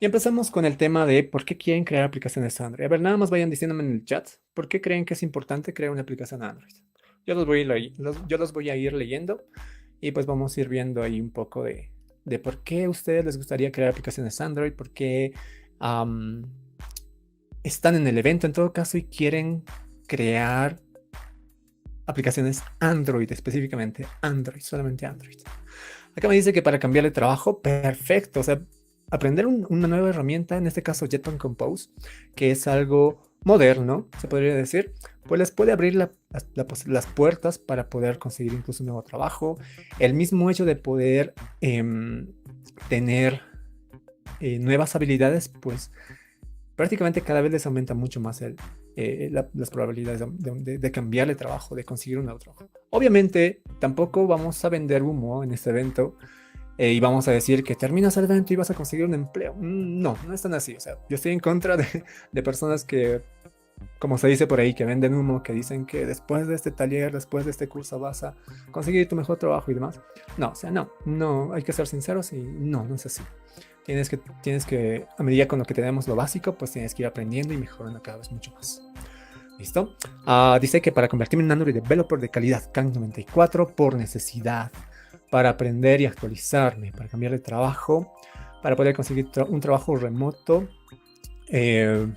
Y empezamos con el tema de por qué quieren crear aplicaciones Android. A ver, nada más vayan diciéndome en el chat por qué creen que es importante crear una aplicación Android. Yo los voy a ir leyendo y pues vamos a ir viendo ahí un poco de por qué a ustedes les gustaría crear aplicaciones Android, por qué am, están en el evento en todo caso y quieren crear aplicaciones Android, específicamente Android, solamente Android. Acá me dice que para cambiar de trabajo, perfecto. O sea, aprender una nueva herramienta, en este caso Jetpack Compose, que es algo moderno, se podría decir, pues les puede abrir las puertas para poder conseguir incluso un nuevo trabajo. El mismo hecho de poder tener nuevas habilidades, pues prácticamente cada vez les aumenta mucho más las probabilidades de cambiar de trabajo, de conseguir un nuevo trabajo. Obviamente, tampoco vamos a vender humo en este evento y vamos a decir que terminas el evento y vas a conseguir un empleo. No, no es tan así. O sea, yo estoy en contra de personas que, como se dice por ahí, que venden humo, que dicen que después de este taller, después de este curso vas a conseguir tu mejor trabajo y demás. No, o sea, no, hay que ser sinceros y no es así. Tienes que, a medida con lo que tenemos lo básico, pues tienes que ir aprendiendo y mejorando cada vez mucho más. ¿Listo? Dice que para convertirme en Android developer de calidad Kang 94 por necesidad, para aprender y actualizarme, para cambiar de trabajo, para poder conseguir un trabajo remoto,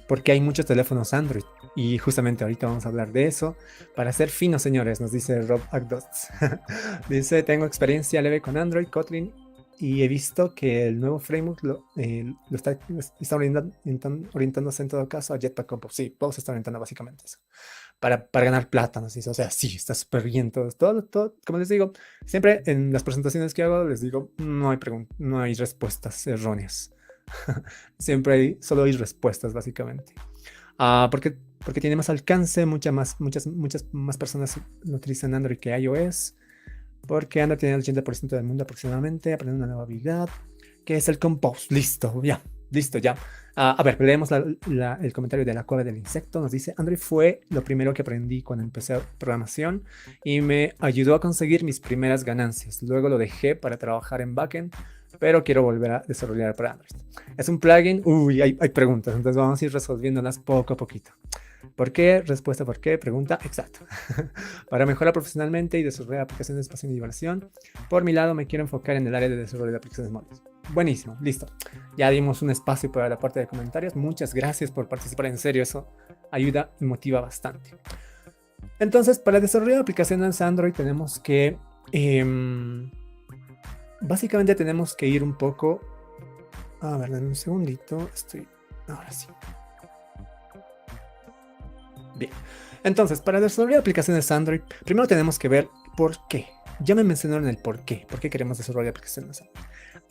porque hay muchos teléfonos Android. Y justamente ahorita vamos a hablar de eso. Para ser finos, señores, nos dice Rob Agdots. Dice, tengo experiencia leve con Android, Kotlin, y he visto que el nuevo framework está orientándose en todo caso a Jetpack Compose. Sí, vamos a estar orientando básicamente eso. Para ganar plata, ¿no? O sea, sí, está súper bien todo. Como les digo, siempre en las presentaciones que hago, les digo, no hay respuestas erróneas. Solo hay respuestas, básicamente. Porque tiene más alcance, muchas más personas lo utilizan Android que iOS. Porque Android tiene el 80% del mundo aproximadamente, aprende una nueva habilidad, que es el Compose. Listo, ya. A ver, leemos el comentario de la cueva del insecto. Nos dice, Android fue lo primero que aprendí cuando empecé programación y me ayudó a conseguir mis primeras ganancias. Luego lo dejé para trabajar en backend, pero quiero volver a desarrollar para Android. ¿Es un plugin? Uy, hay preguntas, entonces vamos a ir resolviéndolas poco a poquito. ¿Por qué? Respuesta ¿por qué? Pregunta, exacto. Para mejorar profesionalmente y desarrollar aplicaciones de pasión y diversión, por mi lado me quiero enfocar en el área de desarrollo de aplicaciones móviles. Buenísimo, listo. Ya dimos un espacio para la parte de comentarios. Muchas gracias por participar, en serio, eso ayuda y motiva bastante. Entonces, para desarrollar aplicaciones Android tenemos que... básicamente tenemos que ir un poco... A ver, dame un segundito. Ahora sí. Bien. Entonces, para desarrollar aplicaciones Android, primero tenemos que ver por qué. Ya me mencionaron el por qué. ¿Por qué queremos desarrollar aplicaciones Android?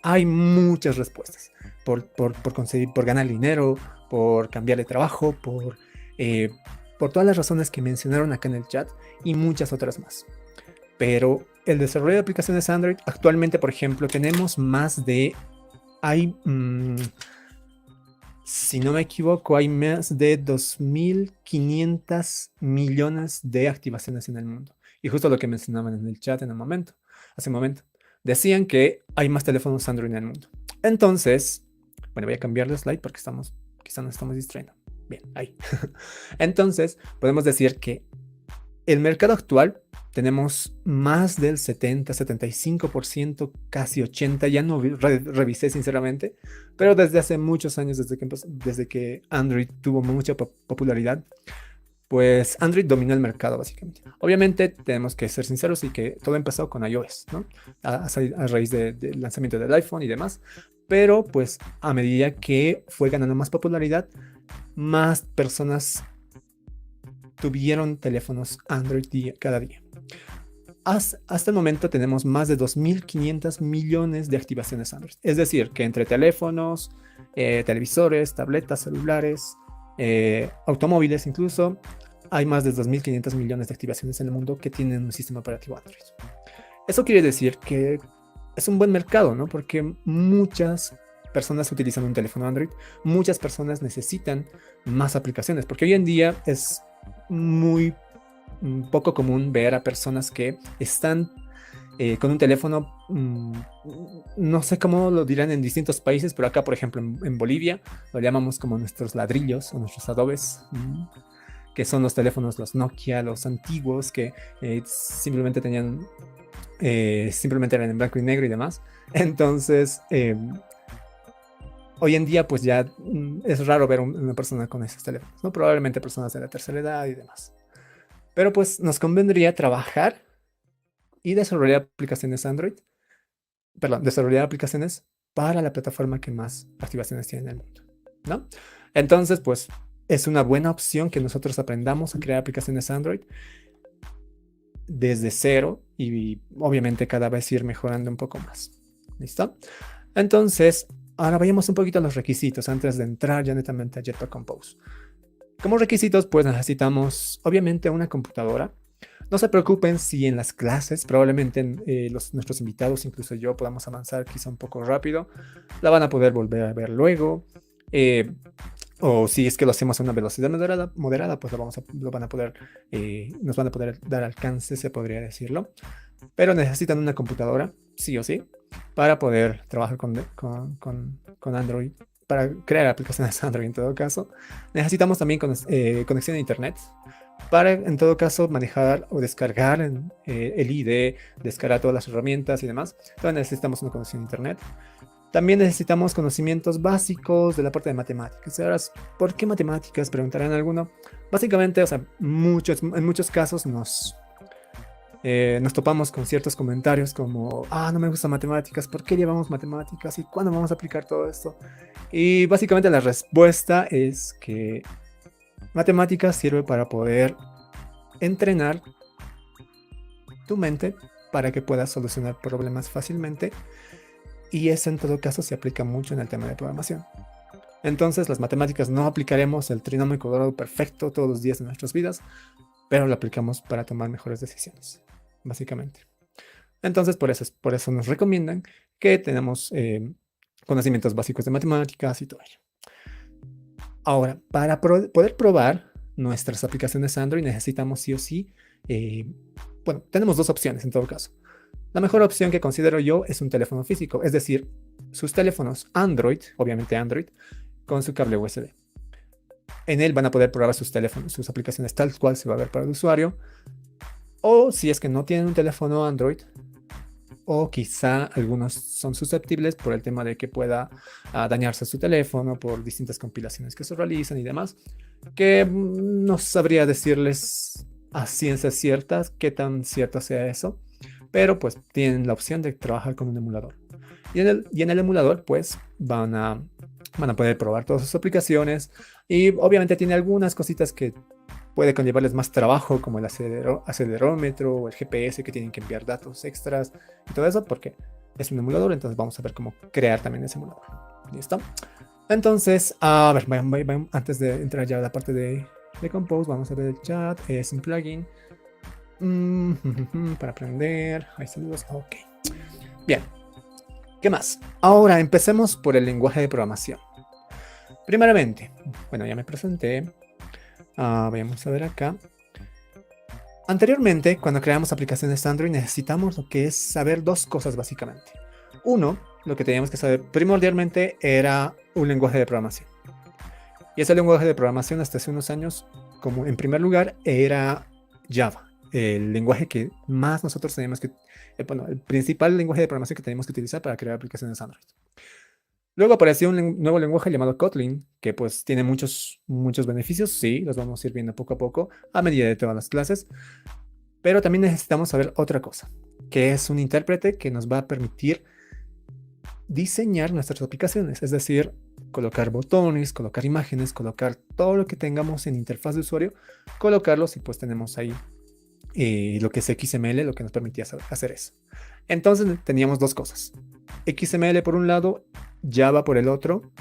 Hay muchas respuestas. Por conseguir, por ganar dinero, por cambiar de trabajo, por todas las razones que mencionaron acá en el chat y muchas otras más. Pero el desarrollo de aplicaciones Android, actualmente, por ejemplo, tenemos más de... Hay... si no me equivoco, hay más de 2.500 millones de activaciones en el mundo. Y justo lo que mencionaban en el chat hace un momento, decían que hay más teléfonos Android en el mundo. Entonces, bueno, voy a cambiar de slide porque quizá nos estamos distrayendo. Bien, ahí. Entonces, podemos decir que el mercado actual tenemos más del 70-75%, casi 80%, ya no revisé sinceramente, pero desde hace muchos años, desde que Android tuvo mucha popularidad, pues Android dominó el mercado básicamente. Obviamente tenemos que ser sinceros y que todo empezó con iOS, ¿no? A raíz del lanzamiento del iPhone y demás, pero pues a medida que fue ganando más popularidad, más personas tuvieron teléfonos Android cada día. Hasta el momento tenemos más de 2.500 millones de activaciones Android. Es decir, que entre teléfonos, televisores, tabletas, celulares, automóviles incluso, hay más de 2.500 millones de activaciones en el mundo que tienen un sistema operativo Android. Eso quiere decir que es un buen mercado, ¿no? Porque muchas personas utilizan un teléfono Android, muchas personas necesitan más aplicaciones, porque hoy en día es muy poco común ver a personas que están con un teléfono, no sé cómo lo dirán en distintos países, pero acá, por ejemplo, en Bolivia, lo llamamos como nuestros ladrillos o nuestros adobes, que son los teléfonos, los Nokia, los antiguos, que simplemente tenían, simplemente eran en blanco y negro y demás. Entonces, hoy en día, pues ya es raro ver una persona con esos teléfonos, ¿no? Probablemente personas de la tercera edad y demás. Pero pues nos convendría trabajar y desarrollar aplicaciones Android, perdón, desarrollar aplicaciones para la plataforma que más activaciones tiene en el mundo, ¿no? Entonces, pues es una buena opción que nosotros aprendamos a crear aplicaciones Android desde cero y obviamente cada vez ir mejorando un poco más. ¿Listo? Entonces, ahora vayamos un poquito a los requisitos antes de entrar ya netamente a Jetpack Compose. Como requisitos, pues necesitamos obviamente una computadora. No se preocupen si en las clases, probablemente nuestros invitados, incluso yo, podamos avanzar quizá un poco rápido. La van a poder volver a ver luego. O si es que lo hacemos a una velocidad moderada, pues lo van a poder, nos van a poder dar alcance, se podría decirlo. Pero necesitan una computadora, sí o sí, para poder trabajar con Android, para crear aplicaciones Android en todo caso. Necesitamos también conexión a Internet para, en todo caso, manejar o descargar el IDE, descargar todas las herramientas y demás. Entonces necesitamos una conexión a Internet. También necesitamos conocimientos básicos de la parte de matemáticas. Ahora, ¿por qué matemáticas? Preguntarán alguno. Básicamente, o sea, en muchos casos nos topamos con ciertos comentarios como, no me gusta matemáticas, ¿por qué llevamos matemáticas? ¿Y cuándo vamos a aplicar todo esto? Y básicamente la respuesta es que matemáticas sirve para poder entrenar tu mente para que puedas solucionar problemas fácilmente, y eso en todo caso se aplica mucho en el tema de programación. Entonces las matemáticas no aplicaremos el trinomio cuadrado perfecto todos los días de nuestras vidas, pero lo aplicamos para tomar mejores decisiones, básicamente. Entonces por eso nos recomiendan que tenemos conocimientos básicos de matemáticas y todo ello. Ahora, para poder probar nuestras aplicaciones Android necesitamos sí o sí, bueno, tenemos dos opciones en todo caso. La mejor opción que considero yo es un teléfono físico, es decir, sus teléfonos Android, obviamente Android, con su cable USB. En él van a poder probar sus teléfonos, sus aplicaciones tal cual se va a ver para el usuario. O si es que no tienen un teléfono Android, o quizá algunos son susceptibles por el tema de que pueda dañarse su teléfono por distintas compilaciones que se realizan y demás, que no sabría decirles a ciencia cierta qué tan cierto sea eso, pero pues tienen la opción de trabajar con un emulador. Y en el emulador pues van a poder probar todas sus aplicaciones, y obviamente tiene algunas cositas que puede conllevarles más trabajo, como el acelerómetro o el GPS, que tienen que enviar datos extras y todo eso, porque es un emulador. Entonces vamos a ver cómo crear también ese emulador. ¿Listo? Entonces, a ver, antes de entrar ya a la parte de Compose, vamos a ver el chat. Es un plugin para aprender. Hay saludos. Ok. Bien. ¿Qué más? Ahora empecemos por el lenguaje de programación. Primeramente, bueno, ya me presenté. Vamos a ver acá. Anteriormente, cuando creamos aplicaciones Android, necesitamos lo que es saber dos cosas básicamente. Uno, lo que teníamos que saber primordialmente era un lenguaje de programación. Y ese lenguaje de programación hasta hace unos años, como en primer lugar, era Java. El lenguaje que más nosotros teníamos que... bueno, el principal lenguaje de programación que teníamos que utilizar para crear aplicaciones Android. Luego apareció un nuevo lenguaje llamado Kotlin, que pues tiene muchos beneficios. Sí, los vamos a ir viendo poco a poco a medida de todas las clases. Pero también necesitamos saber otra cosa, que es un intérprete que nos va a permitir diseñar nuestras aplicaciones. Es decir, colocar botones, colocar imágenes, colocar todo lo que tengamos en interfaz de usuario, colocarlos, y pues tenemos ahí lo que es XML, lo que nos permitía hacer eso. Entonces teníamos dos cosas. XML por un lado, Java por el otro,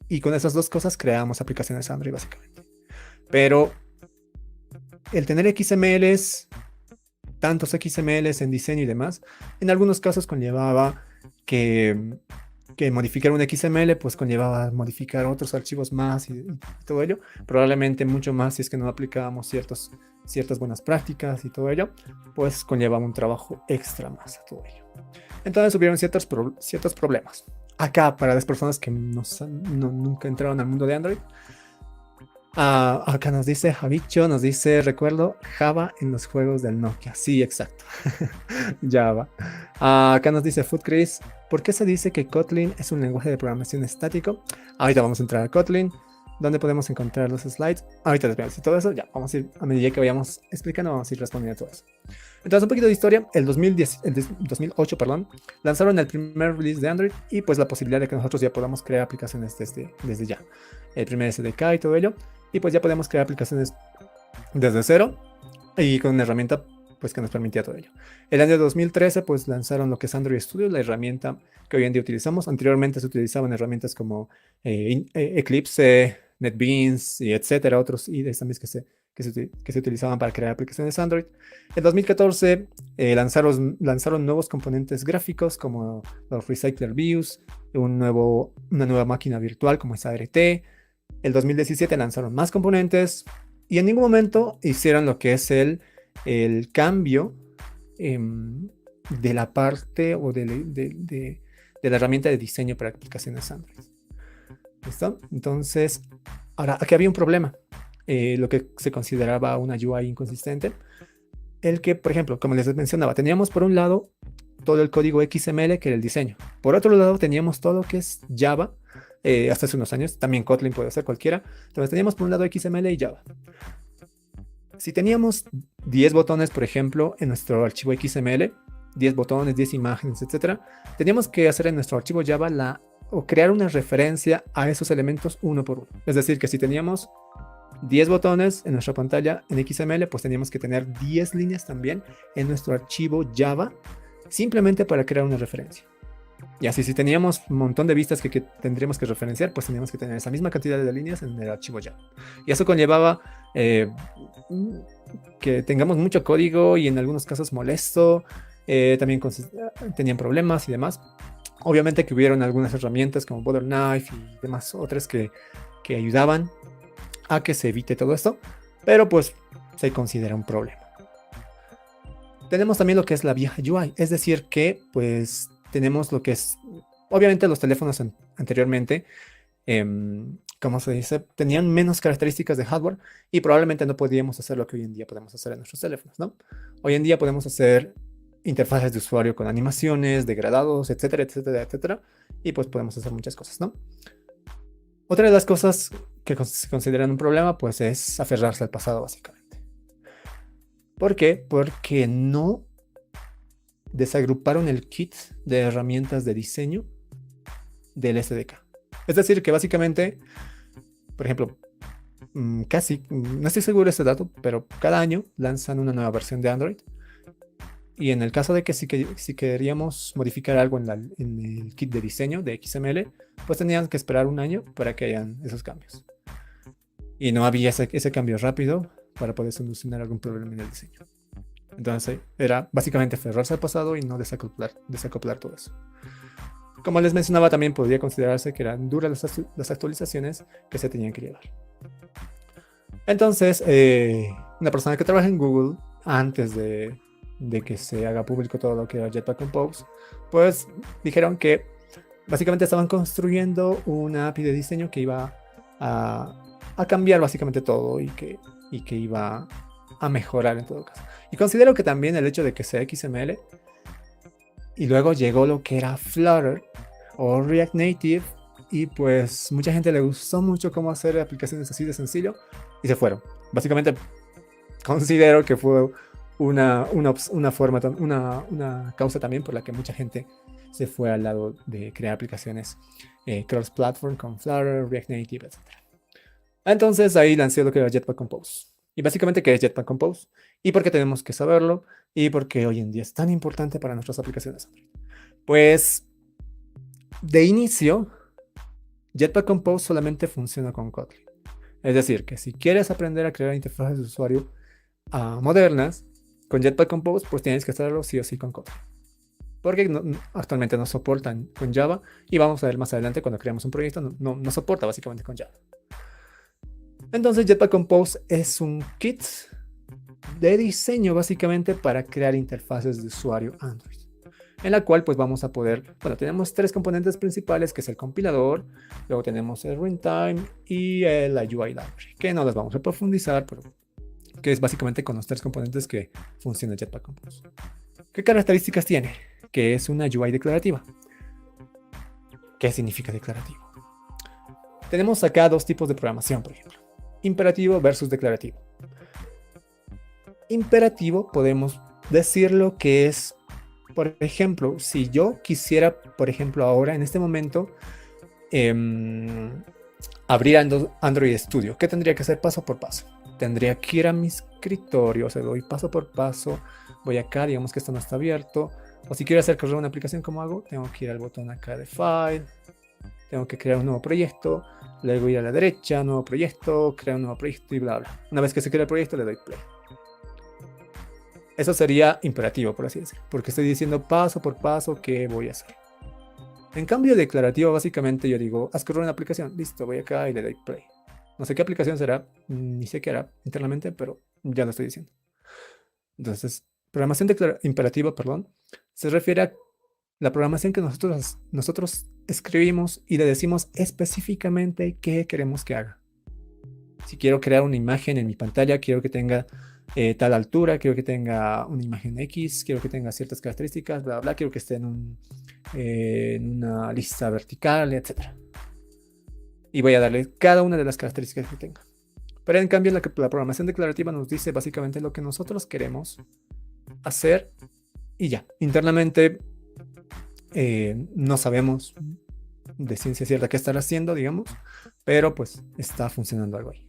y con esas dos cosas creamos aplicaciones Android básicamente. Pero el tener XMLs, tantos XMLs en diseño y demás, en algunos casos conllevaba que modificar un XML pues conllevaba modificar otros archivos más y todo ello, probablemente mucho más si es que no aplicábamos ciertos ciertas buenas prácticas y todo ello, pues conlleva un trabajo extra más a todo ello. Entonces hubieron ciertos problemas. Acá, para las personas que nunca entraron al mundo de Android, acá nos dice Javicho, nos dice, recuerdo Java en los juegos del Nokia. Sí, exacto. Java. Acá nos dice Foodchris, ¿por qué se dice que Kotlin es un lenguaje de programación estático? Ahorita vamos a entrar a Kotlin. ¿Dónde podemos encontrar los slides? Ahorita les voy a decir todo eso. Ya, vamos a ir, a medida que vayamos explicando, vamos a ir respondiendo a todo eso. Entonces, un poquito de historia. El 2008, perdón, lanzaron el primer release de Android y pues la posibilidad de que nosotros ya podamos crear aplicaciones desde ya. El primer SDK y todo ello. Y pues ya podemos crear aplicaciones desde cero y con una herramienta pues que nos permitía todo ello. El año 2013 pues lanzaron lo que es Android Studio, la herramienta que hoy en día utilizamos. Anteriormente se utilizaban herramientas como Eclipse, NetBeans y etcétera, otros IDEs también que se utilizaban para crear aplicaciones Android. En 2014 lanzaron nuevos componentes gráficos como los Recycler Views, una nueva máquina virtual como es ART. El 2017 lanzaron más componentes y en ningún momento hicieron lo que es el cambio de la parte o de la herramienta de diseño para aplicaciones Android. ¿Listo? Entonces, ahora, aquí había un problema. Lo que se consideraba una UI inconsistente. El que, por ejemplo, como les mencionaba, teníamos por un lado todo el código XML, que era el diseño. Por otro lado, teníamos todo lo que es Java, hasta hace unos años. También Kotlin puede ser cualquiera. Entonces, teníamos por un lado XML y Java. Si teníamos 10 botones, por ejemplo, en nuestro archivo XML, 10 botones, 10 imágenes, etc., teníamos que hacer en nuestro archivo Java o crear una referencia a esos elementos uno por uno. Es decir, que si teníamos 10 botones en nuestra pantalla en XML, pues teníamos que tener 10 líneas también en nuestro archivo Java, simplemente para crear una referencia. Y así, si teníamos un montón de vistas que tendríamos que referenciar, pues teníamos que tener esa misma cantidad de líneas en el archivo Java. Y eso conllevaba que tengamos mucho código y en algunos casos molesto. También tenían problemas y demás. Obviamente que hubieron algunas herramientas como Butter Knife y demás otras que ayudaban a que se evite todo esto, pero pues se considera un problema. Tenemos también lo que es la vieja UI, es decir que pues tenemos lo que es, obviamente los teléfonos anteriormente, como se dice, tenían menos características de hardware y probablemente no podíamos hacer lo que hoy en día podemos hacer en nuestros teléfonos, ¿no? Hoy en día podemos hacer interfaces de usuario con animaciones, degradados, etcétera, etcétera, etcétera, y pues podemos hacer muchas cosas, ¿no? Otra de las cosas que se consideran un problema, pues es aferrarse al pasado, básicamente. ¿Por qué? Porque no desagruparon el kit de herramientas de diseño del SDK. Es decir, que básicamente, por ejemplo, no estoy seguro de este dato, pero cada año lanzan una nueva versión de Android. Y en el caso de que si queríamos modificar algo en el kit de diseño de XML, pues tenían que esperar un año para que hayan esos cambios. Y no había ese cambio rápido para poder solucionar algún problema en el diseño. Entonces era básicamente aferrarse al pasado y no desacoplar todo eso. Como les mencionaba, también podría considerarse que eran duras las actualizaciones que se tenían que llevar. Entonces, una persona que trabaja en Google, antes de que se haga público todo lo que era Jetpack Compose, pues dijeron que básicamente estaban construyendo una API de diseño que iba a cambiar básicamente todo y que iba a mejorar en todo caso. Y considero que también el hecho de que sea XML y luego llegó lo que era Flutter o React Native y pues mucha gente le gustó mucho cómo hacer aplicaciones así de sencillo y se fueron. Básicamente considero que fue una causa también por la que mucha gente se fue al lado de crear aplicaciones cross-platform con Flutter, React Native, etc. Entonces ahí lancé lo que era Jetpack Compose. Y básicamente, ¿qué es Jetpack Compose? Y por qué tenemos que saberlo, y por qué hoy en día es tan importante para nuestras aplicaciones Android. Pues, de inicio, Jetpack Compose solamente funciona con Kotlin. Es decir, que si quieres aprender a crear interfaces de usuario modernas, con Jetpack Compose, pues tienes que hacerlo sí o sí con Kotlin. Porque actualmente no soportan con Java, y vamos a ver más adelante cuando creamos un proyecto, no soporta básicamente con Java. Entonces Jetpack Compose es un kit de diseño básicamente para crear interfaces de usuario Android, en la cual pues vamos a poder, bueno, tenemos tres componentes principales, que es el compilador, luego tenemos el runtime y la UI library, que no las vamos a profundizar, pero que es básicamente con los tres componentes que funciona Jetpack Compose. ¿Qué características tiene? Que es una UI declarativa. ¿Qué significa declarativo? Tenemos acá dos tipos de programación, por ejemplo. Imperativo versus declarativo. Imperativo podemos decirlo que es, por ejemplo, si yo quisiera, por ejemplo, ahora, en este momento, abrir Android Studio, ¿qué tendría que hacer paso por paso? Tendría que ir a mi escritorio, o sea, voy paso por paso, voy acá, digamos que esto no está abierto, o si quiero hacer correr una aplicación, ¿cómo hago? Tengo que ir al botón acá de File, tengo que crear un nuevo proyecto, luego ir a la derecha, nuevo proyecto, crear un nuevo proyecto y bla, bla. Una vez que se crea el proyecto, le doy play. Eso sería imperativo, por así decirlo, porque estoy diciendo paso por paso qué voy a hacer. En cambio, declarativo, básicamente yo digo, haz correr una aplicación, listo, voy acá y le doy play. No sé qué aplicación será, ni sé qué hará internamente, pero ya lo estoy diciendo. Entonces, programación imperativa, perdón, se refiere a la programación que nosotros escribimos y le decimos específicamente qué queremos que haga. Si quiero crear una imagen en mi pantalla, quiero que tenga tal altura, quiero que tenga una imagen X, quiero que tenga ciertas características, bla, bla, quiero que esté en una lista vertical, etc. Y voy a darle cada una de las características que tenga. Pero en cambio, la programación declarativa nos dice básicamente lo que nosotros queremos hacer y ya. Internamente no sabemos de ciencia cierta qué estar haciendo, digamos, pero pues está funcionando algo ahí.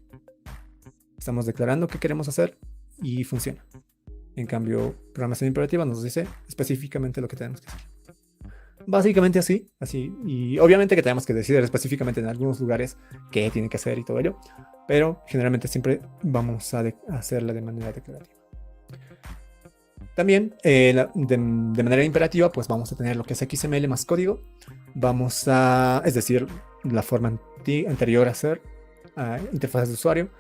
Estamos declarando qué queremos hacer y funciona. En cambio, programación imperativa nos dice específicamente lo que tenemos que hacer. Básicamente así, y obviamente que tenemos que decidir específicamente en algunos lugares qué tiene que hacer y todo ello, pero generalmente siempre vamos a hacerla de manera declarativa. También de manera imperativa, pues vamos a tener lo que es XML más código. Es decir, la forma anterior a hacer interfaces de usuario,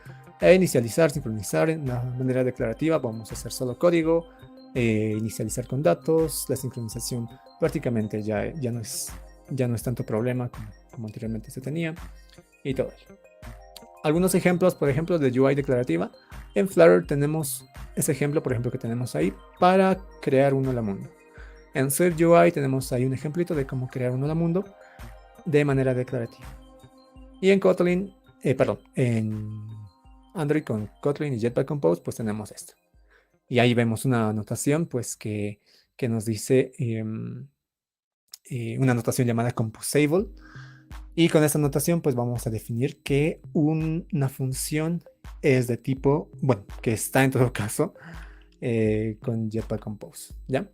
inicializar, sincronizar. En la manera declarativa vamos a hacer solo código, inicializar con datos, la sincronización prácticamente ya no es tanto problema como anteriormente se tenía y todo ello. Algunos ejemplos, por ejemplo, de UI declarativa. En Flutter tenemos ese ejemplo, por ejemplo, que tenemos ahí para crear un hola mundo. En Swift UI tenemos ahí un ejemplito de cómo crear un hola mundo de manera declarativa. Y en Kotlin, en Android con Kotlin y Jetpack Compose, pues tenemos esto. Y ahí vemos una anotación, pues que nos dice una anotación llamada composable. Y con esta anotación, pues vamos a definir que una función es de tipo, bueno, que está en todo caso con Jetpack Compose, ¿ya?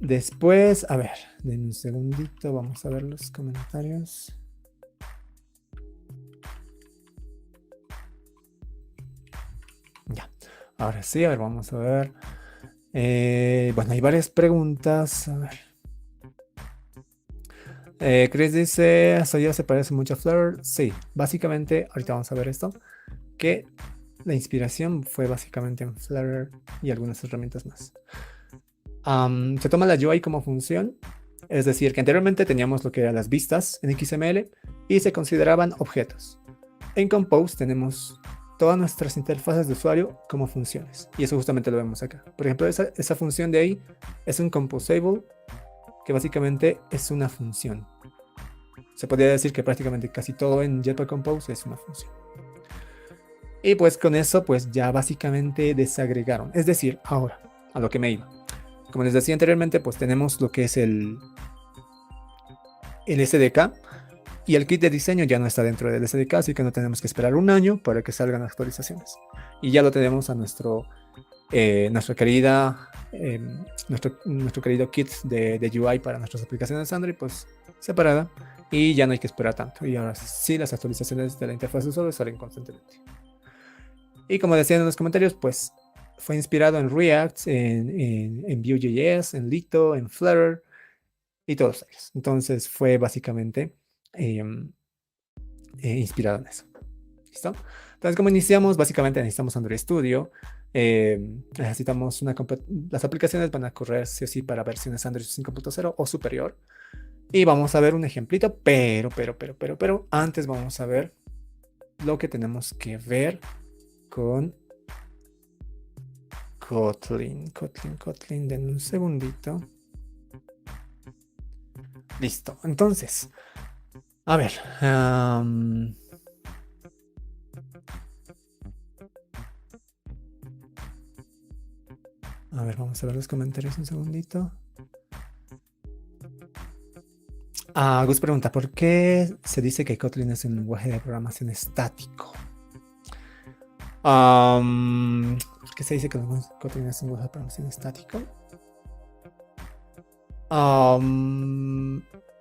Después, a ver, denme un segundito, vamos a ver los comentarios. Ya, ahora sí, a ver, vamos a ver. Bueno, hay varias preguntas, a ver. Chris dice, Soya se parece mucho a Flutter. Sí, básicamente, ahorita vamos a ver esto, que la inspiración fue básicamente en Flutter y algunas herramientas más. Se toma la UI como función, es decir, que anteriormente teníamos lo que eran las vistas en XML y se consideraban objetos. En Compose tenemos todas nuestras interfaces de usuario como funciones, y eso justamente lo vemos acá. Por ejemplo, esa función de ahí es un composable, que básicamente es una función. Se podría decir que prácticamente casi todo en Jetpack Compose es una función. Y pues con eso pues ya básicamente desagregaron. Es decir, ahora, a lo que me iba. Como les decía anteriormente, pues tenemos lo que es el SDK, y el kit de diseño ya no está dentro del SDK, así que no tenemos que esperar un año para que salgan actualizaciones. Y ya lo tenemos a nuestro querido kit de UI para nuestras aplicaciones Android, pues separada, y ya no hay que esperar tanto. Y ahora sí, las actualizaciones de la interfaz de usuario salen constantemente. Y como decían en los comentarios, pues fue inspirado en React, en Vue.js, en Lito, en Flutter y todos ellos. Entonces fue básicamente inspirado en eso. ¿Listo? Entonces, como iniciamos, básicamente necesitamos Android Studio. Necesitamos las aplicaciones van a correr sí o sí para versiones Android 5.0 o superior. Y vamos a ver un ejemplito, pero antes vamos a ver lo que tenemos que ver con Kotlin, denme un segundito. Listo, entonces, a ver. A ver, vamos a ver los comentarios un segundito. Gus pregunta, ¿por qué se dice que Kotlin es un lenguaje de programación estático? ¿Por qué se dice que Kotlin es un lenguaje de programación estático?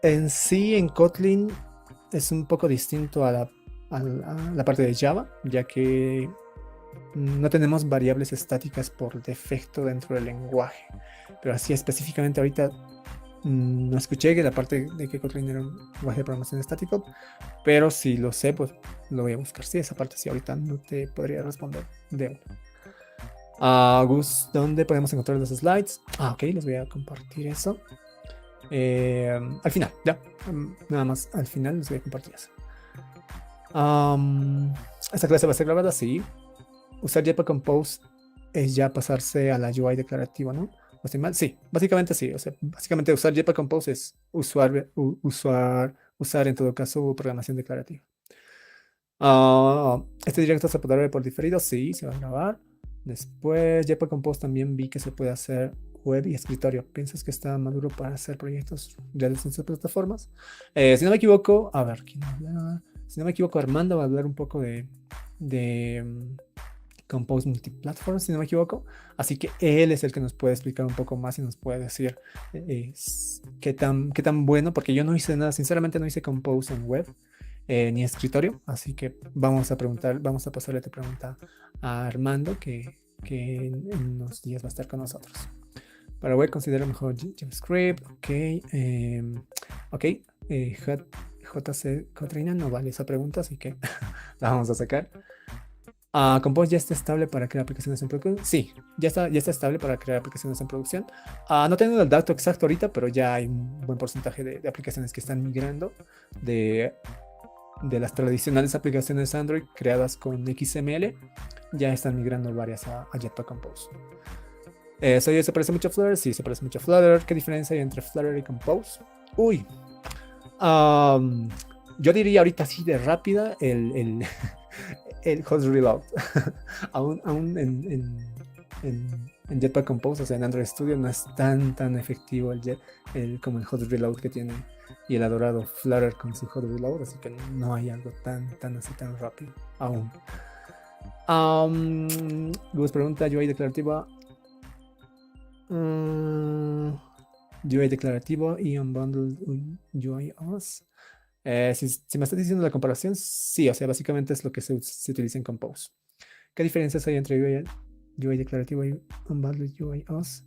En sí, en Kotlin es un poco distinto a la parte de Java, ya que no tenemos variables estáticas por defecto dentro del lenguaje. Pero así específicamente ahorita no escuché que la parte de que Kotlin era un lenguaje de programación estático, pero si lo sé, pues lo voy a buscar. Sí, esa parte sí, ahorita no te podría responder de uno. Gus, ¿dónde podemos encontrar los slides? Ok, les voy a compartir eso. Al final, ya. Nada más al final les voy a compartir eso. Esta clase va a ser grabada, sí. Usar Jetpack Compose es ya pasarse a la UI declarativa, ¿no? ¿No estoy mal? Sí, básicamente sí. O sea, básicamente usar Jetpack Compose es usar en todo caso programación declarativa. Este directo se podrá ver por diferido, sí, se va a grabar. Después, Jetpack Compose también vi que se puede hacer web y escritorio. ¿Piensas que está maduro para hacer proyectos reales en sus plataformas? Si no me equivoco, a ver, ¿quién habla? Si no me equivoco, Armando va a hablar un poco de Compose Multiplatform, si no me equivoco. Así que él es el que nos puede explicar un poco más y nos puede decir qué tan bueno, porque yo no hice nada, sinceramente no hice Compose en web ni escritorio, así que vamos a pasarle esta pregunta a Armando, que en unos días va a estar con nosotros. Para web considero mejor JavaScript, ok, JC Cotrina no vale esa pregunta, así que la vamos a sacar. Compose ya está estable para crear aplicaciones en producción. Sí, ya está estable para crear aplicaciones en producción. No tengo el dato exacto ahorita, pero ya hay un buen porcentaje de aplicaciones que están migrando de las tradicionales aplicaciones Android creadas con XML. Ya están migrando varias a Jetpack Compose. ¿Se parece mucho a Flutter? Sí, se parece mucho a Flutter. ¿Qué diferencia hay entre Flutter y Compose? Uy. Yo diría ahorita así de rápida el hot reload. aún en Jetpack Compose, o sea, en Android Studio no es tan efectivo como el hot reload que tiene y el adorado Flutter con su hot reload, así que no hay algo tan rápido aún. Gus pregunta, UI declarativa. UI declarativo y unbundled UI OS. Si me estás diciendo la comparación, sí, o sea, básicamente es lo que se utiliza en Compose. ¿Qué diferencias hay entre UI declarativo y unbundled UI OS?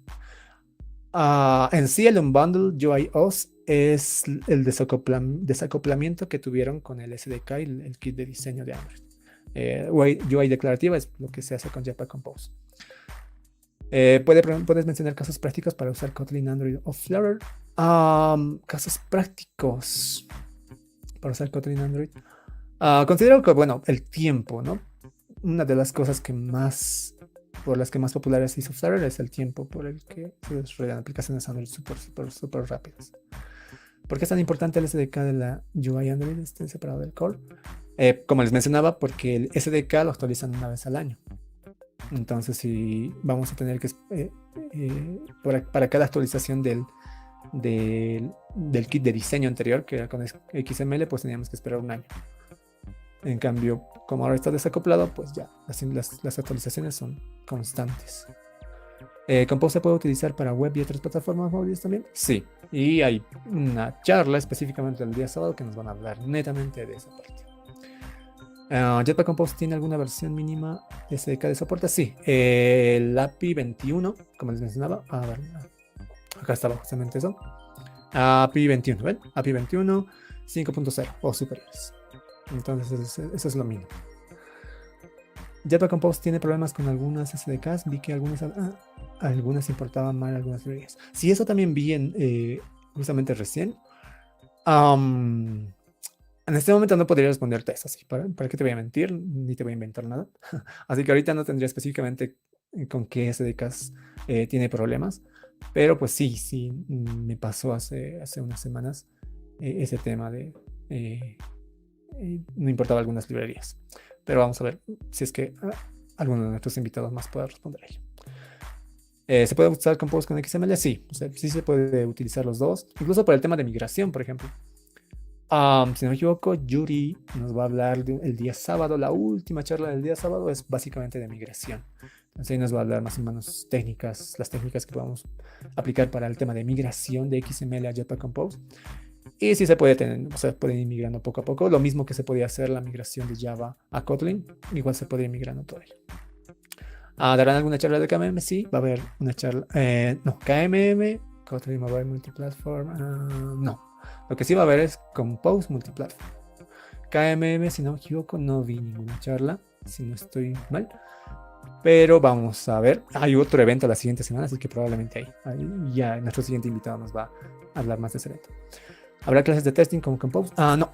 En sí, el unbundled UI OS es el desacoplamiento que tuvieron con el SDK y el kit de diseño de Android. UI declarativa es lo que se hace con Jetpack Compose. ¿Puedes mencionar casos prácticos para usar Kotlin, Android o Flutter? Casos prácticos para usar Kotlin Android. Considero que, bueno, el tiempo, ¿no? Una de las cosas por las que más populares hizo Flutter es el tiempo por el que se desarrollan aplicaciones Android súper rápidas. ¿Por qué es tan importante el SDK de la UI Android separado del core? Como les mencionaba, porque el SDK lo actualizan una vez al año. Entonces, si vamos a tener que para cada actualización del kit de diseño anterior, que era con XML, pues teníamos que esperar un año. En cambio, como ahora está desacoplado, pues ya las actualizaciones son constantes. ¿Compose se puede utilizar para web y otras plataformas móviles también? Sí, y hay una charla específicamente el día sábado que nos van a hablar netamente de esa parte. ¿Jetpack Compose tiene alguna versión mínima de SDK de soporte? Sí, el API 21, como les mencionaba. A ver, acá estaba justamente eso. API 21, ¿ven? API 21, 5.0 o superiores. Entonces, eso es lo mínimo. Jetpack Compose tiene problemas con algunas SDKs. Vi que algunas importaban mal algunas librerías. Sí, eso también vi justamente recién. En este momento no podría responderte eso, así. ¿Para qué te voy a mentir? Ni te voy a inventar nada. Así que ahorita no tendría específicamente con qué SDKs tiene problemas. Pero pues sí, me pasó hace unas semanas ese tema de no importaba algunas librerías. Pero vamos a ver si es que alguno de nuestros invitados más pueda responder a ello. ¿Se puede usar Compose con XML? Sí, o sea, sí se puede utilizar los dos, incluso para el tema de migración, por ejemplo. Si no me equivoco, Yuri nos va a hablar el día sábado. La última charla del día sábado es básicamente de migración. Entonces ahí nos va a hablar más o menos las técnicas que podemos aplicar para el tema de migración de XML a Jetpack Compose. Y sí se puede tener, o sea, pueden ir migrando poco a poco. Lo mismo que se podía hacer la migración de Java a Kotlin, igual se puede ir migrando todo ello. ¿Darán alguna charla de KMM? Sí, va a haber una charla. No, KMM, Kotlin Mobile Multiplatform, no. Lo que sí va a haber es Compose Multiplatform. KMM, si no me equivoco, no vi ninguna charla, si no estoy mal. Pero vamos a ver. Hay otro evento la siguiente semana, así que probablemente ahí ya nuestro siguiente invitado nos va a hablar más de ese evento. ¿Habrá clases de testing como Compose? No.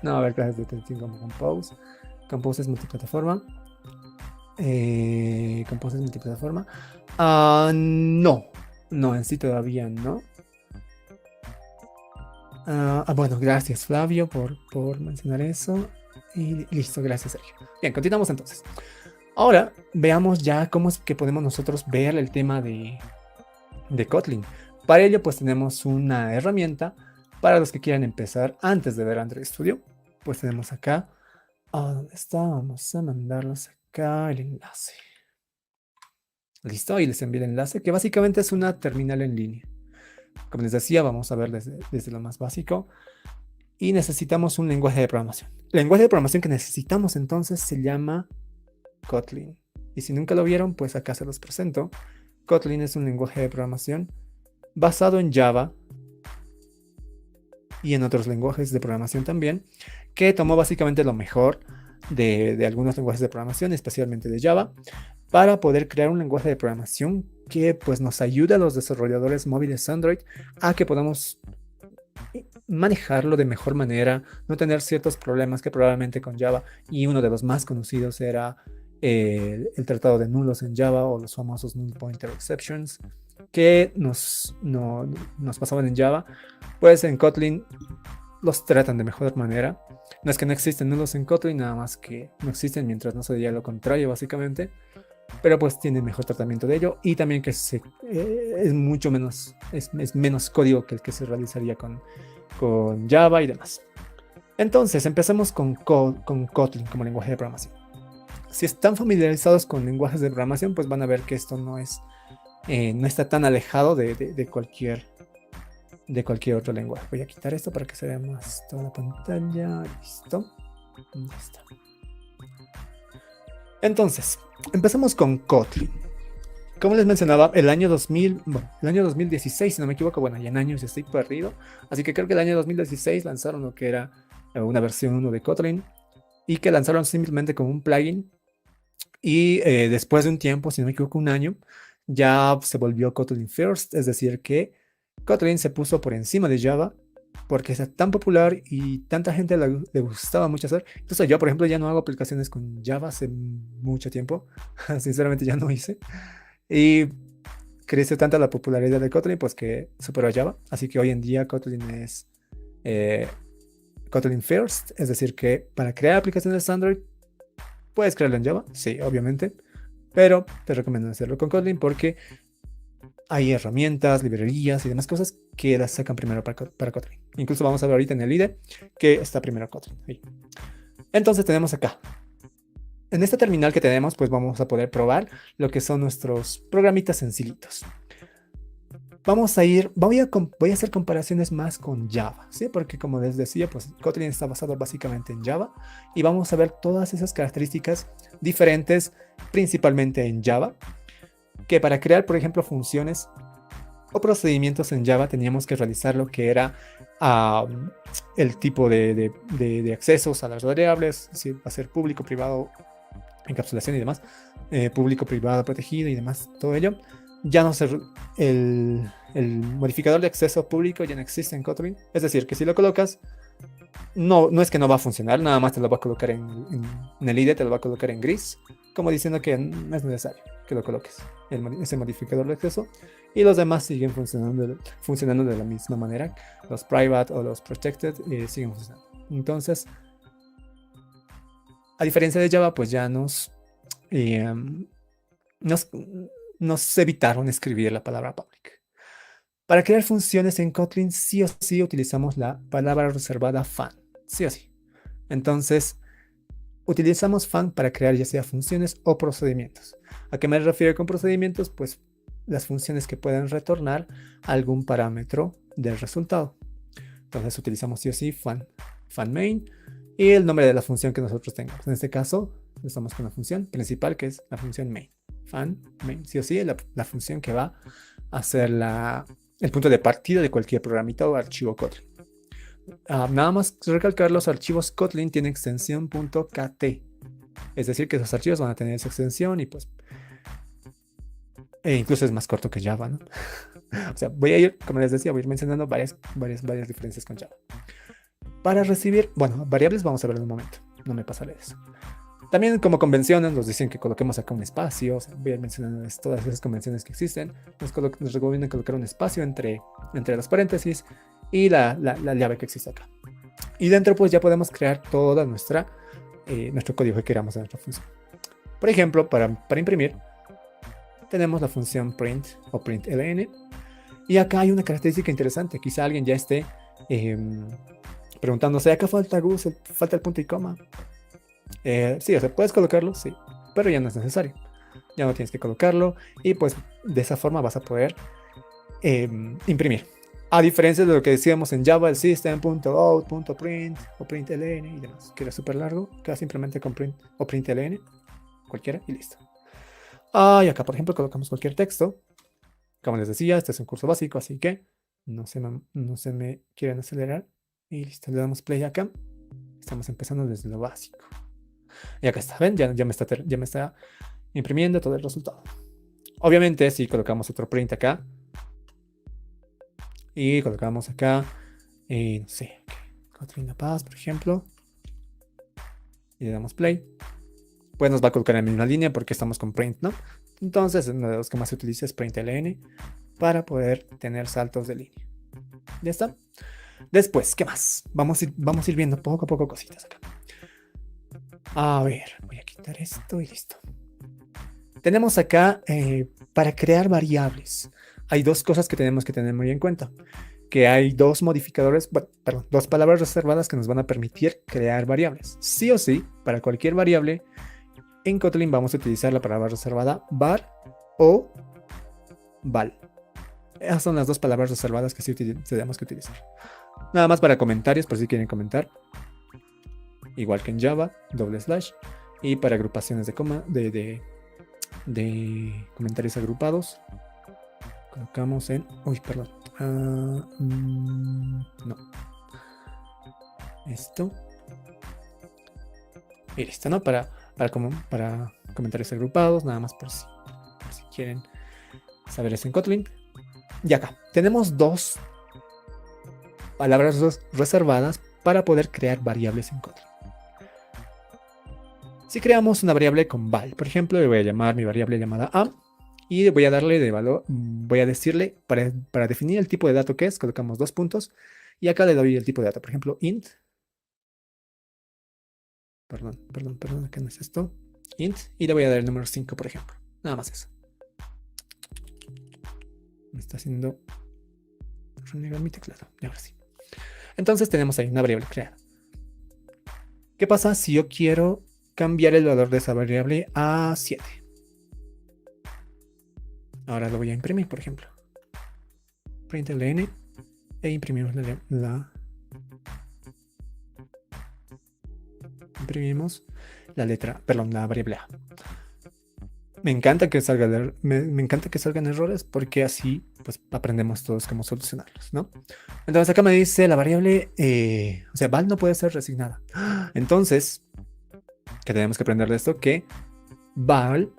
No va a haber clases de testing como Compose. Compose es multiplataforma. Compose es multiplataforma. No. No, en sí todavía no. Bueno, gracias Flavio por mencionar eso. Y listo, gracias Sergio. Bien, continuamos entonces. Ahora veamos ya cómo es que podemos nosotros ver el tema de Kotlin. Para ello pues tenemos una herramienta para los que quieran empezar antes de ver Android Studio. Pues tenemos acá, ¿dónde está? Vamos a mandarlos acá el enlace. Listo, y les envío el enlace que básicamente es una terminal en línea. Como les decía, vamos a ver desde lo más básico. Y necesitamos un lenguaje de programación. El lenguaje de programación que necesitamos entonces se llama Kotlin. Y si nunca lo vieron, pues acá se los presento. Kotlin es un lenguaje de programación basado en Java y en otros lenguajes de programación también, que tomó básicamente lo mejor de algunos lenguajes de programación, especialmente de Java, para poder crear un lenguaje de programación que pues nos ayude a los desarrolladores móviles Android a que podamos manejarlo de mejor manera, no tener ciertos problemas que probablemente con Java, y uno de los más conocidos era el tratado de nulos en Java o los famosos null pointer exceptions que nos pasaban en Java. Pues en Kotlin los tratan de mejor manera. No es que no existen nulos en Kotlin, nada más que no existen mientras no se diga lo contrario básicamente, pero pues tiene mejor tratamiento de ello, y también que es mucho menos, es menos código que el que se realizaría con Java y demás. Entonces empezamos con Kotlin como lenguaje de programación. Si están familiarizados con lenguajes de programación, pues van a ver que esto no está tan alejado de cualquier otro lenguaje. Voy a quitar esto para que se vea más toda la pantalla. Listo. Ya está. Entonces, empezamos con Kotlin. Como les mencionaba, el año 2016, si no me equivoco, bueno, ya en años estoy perdido, así que creo que el año 2016 lanzaron lo que era una versión 1 de Kotlin, y que lanzaron simplemente como un plugin, y después de un tiempo, si no me equivoco, un año, ya se volvió Kotlin First, es decir que Kotlin se puso por encima de Java, porque es tan popular y tanta gente le gustaba mucho hacer. Entonces yo, por ejemplo, ya no hago aplicaciones con Java hace mucho tiempo. Sinceramente ya no hice. Y creció tanta la popularidad de Kotlin, pues que superó a Java. Así que hoy en día Kotlin es Kotlin First. Es decir que para crear aplicaciones Android, puedes crearlo en Java. Sí, obviamente. Pero te recomiendo hacerlo con Kotlin porque hay herramientas, librerías y demás cosas que las sacan primero para Kotlin. Incluso vamos a ver ahorita en el IDE que está primero Kotlin. Ahí. Entonces tenemos acá. En esta terminal que tenemos, pues vamos a poder probar lo que son nuestros programitas sencillitos. Voy a hacer comparaciones más con Java, ¿sí? Porque como les decía, pues Kotlin está basado básicamente en Java, y vamos a ver todas esas características diferentes, principalmente en Java, que para crear, por ejemplo, funciones o procedimientos en Java teníamos que realizar lo que era el tipo de accesos a las variables, si va a ser público, privado encapsulación y demás, público, privado, protegido y demás, todo ello, ya no se, el modificador de acceso público ya no existe en Kotlin. Es decir, que si lo colocas, no es que no va a funcionar, nada más te lo va a colocar en el IDE, te lo va a colocar en gris, como diciendo que no es necesario que lo coloques, ese modificador de acceso, y los demás siguen funcionando de la misma manera. Los private o los protected siguen funcionando. Entonces, a diferencia de Java, pues ya eh, nos, nos evitaron escribir la palabra public. Para crear funciones en Kotlin, sí o sí utilizamos la palabra reservada fan, sí o sí. Entonces, utilizamos fan para crear ya sea funciones o procedimientos. ¿A qué me refiero con procedimientos? Pues las funciones que pueden retornar algún parámetro del resultado. Entonces utilizamos sí o sí fan main y el nombre de la función que nosotros tengamos. En este caso, estamos con la función principal, que es la función main. Fan main, sí o sí, la función que va a ser el punto de partida de cualquier programita o archivo Kotlin. Nada más recalcar, los archivos Kotlin tienen extensión .kt. Es decir, que esos archivos van a tener esa extensión y pues incluso es más corto que Java, ¿no? O sea, como les decía, voy a ir mencionando varias diferencias con Java. Para recibir, bueno, variables vamos a ver en un momento, no me pasaré eso. También como convenciones nos dicen que coloquemos acá un espacio, o sea, voy a mencionar todas esas convenciones que existen. Nos recomiendan colocar un espacio entre los paréntesis y la llave que existe acá. Y dentro pues ya podemos crear toda nuestro código que queramos en nuestra función. Por ejemplo, para imprimir, tenemos la función print o println. Y acá hay una característica interesante. Quizá alguien ya esté preguntándose, ¿acá falta falta el punto y coma? Sí, o sea, puedes colocarlo, sí, pero ya no es necesario. Ya no tienes que colocarlo y pues de esa forma vas a poder imprimir. A diferencia de lo que decíamos en Java, el system.out.print o println y demás, que era súper largo, queda simplemente con print o println, cualquiera y listo. Y acá, por ejemplo, colocamos cualquier texto. Como les decía, este es un curso básico, así que no se me quieren acelerar. Y listo, le damos play acá. Estamos empezando desde lo básico. Y acá está, ¿ven? Ya me está imprimiendo todo el resultado. Obviamente, si colocamos otro print acá y colocamos acá, no sé, Kotlin La Paz, por ejemplo, y le damos play, pues nos va a colocar en la misma línea porque estamos con print, ¿no? Entonces, uno de los que más se utiliza es println para poder tener saltos de línea. Ya está. Después, ¿qué más? Vamos a ir viendo poco a poco cositas acá. A ver, voy a quitar esto y listo. Tenemos acá para crear variables. Hay dos cosas que tenemos que tener muy en cuenta. Que hay dos modificadores, dos palabras reservadas que nos van a permitir crear variables. Sí o sí, para cualquier variable, en Kotlin vamos a utilizar la palabra reservada var o val. Esas son las dos palabras reservadas que sí tenemos que utilizar. Nada más para comentarios, por si quieren comentar. Igual que en Java, /. Y para agrupaciones de comentarios agrupados, colocamos en... Uy, perdón. No. Esto. Y listo, ¿no? Para comentarios agrupados, nada más por si quieren saber eso en Kotlin. Y acá tenemos dos palabras reservadas para poder crear variables en Kotlin. Si creamos una variable con val, por ejemplo, le voy a llamar mi variable llamada a y voy a darle de valor, voy a decirle para definir el tipo de dato que es, colocamos 2 puntos y acá le doy el tipo de dato, por ejemplo, int. Perdón, acá no es esto. Int y le voy a dar el número 5, por ejemplo. Nada más eso. Me está haciendo renegar mi teclado. Y ahora sí. Entonces tenemos ahí una variable creada. ¿Qué pasa si yo quiero cambiar el valor de esa variable a 7? Ahora lo voy a imprimir, por ejemplo. Println e imprimimos la variable a. Me encanta que salgan errores porque así pues aprendemos todos cómo solucionarlos, ¿no? Entonces acá me dice la variable, o sea, val no puede ser resignada. Entonces, ¿qué tenemos que aprender de esto? Que val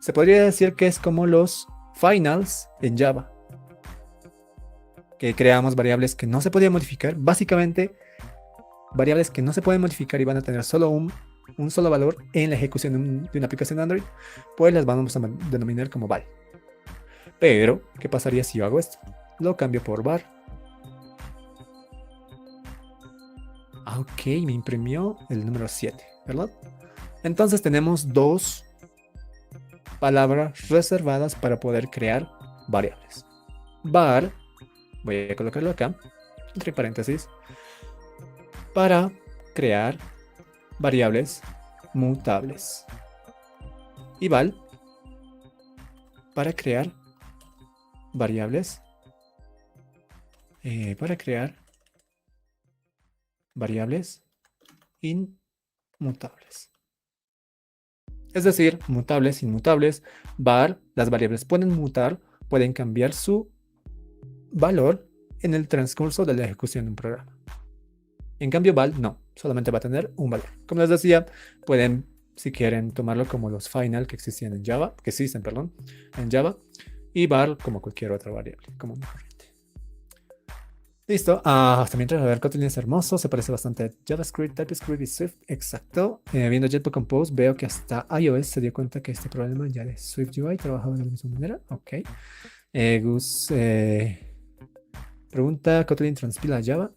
se podría decir que es como los finals en Java, que creamos variables que no se podían modificar. Básicamente, variables que no se pueden modificar y van a tener solo un solo valor en la ejecución de una aplicación de Android, pues las vamos a denominar como val. Pero, ¿qué pasaría si yo hago esto? Lo cambio por var. Ah, ok, me imprimió el número 7, ¿verdad? Entonces tenemos dos palabras reservadas para poder crear variables. Var, voy a colocarlo acá, entre paréntesis, para crear variables mutables. Y val, para crear variables, inmutables. Es decir, mutables, inmutables, var, las variables pueden mutar, pueden cambiar su valor en el transcurso de la ejecución de un programa. En cambio, val no, solamente va a tener un valor. Como les decía, pueden, si quieren, tomarlo como los final que existían en Java, que existen, perdón, en Java, y var como cualquier otra variable, como una corriente. Listo. Hasta mientras, a ver, Kotlin es hermoso, se parece bastante a JavaScript, TypeScript y Swift. Exacto. Viendo Jetpack Compose, veo que hasta iOS se dio cuenta que este problema ya de Swift UI trabajaba de la misma manera. Ok. Gus pregunta: ¿Kotlin transpila a Java?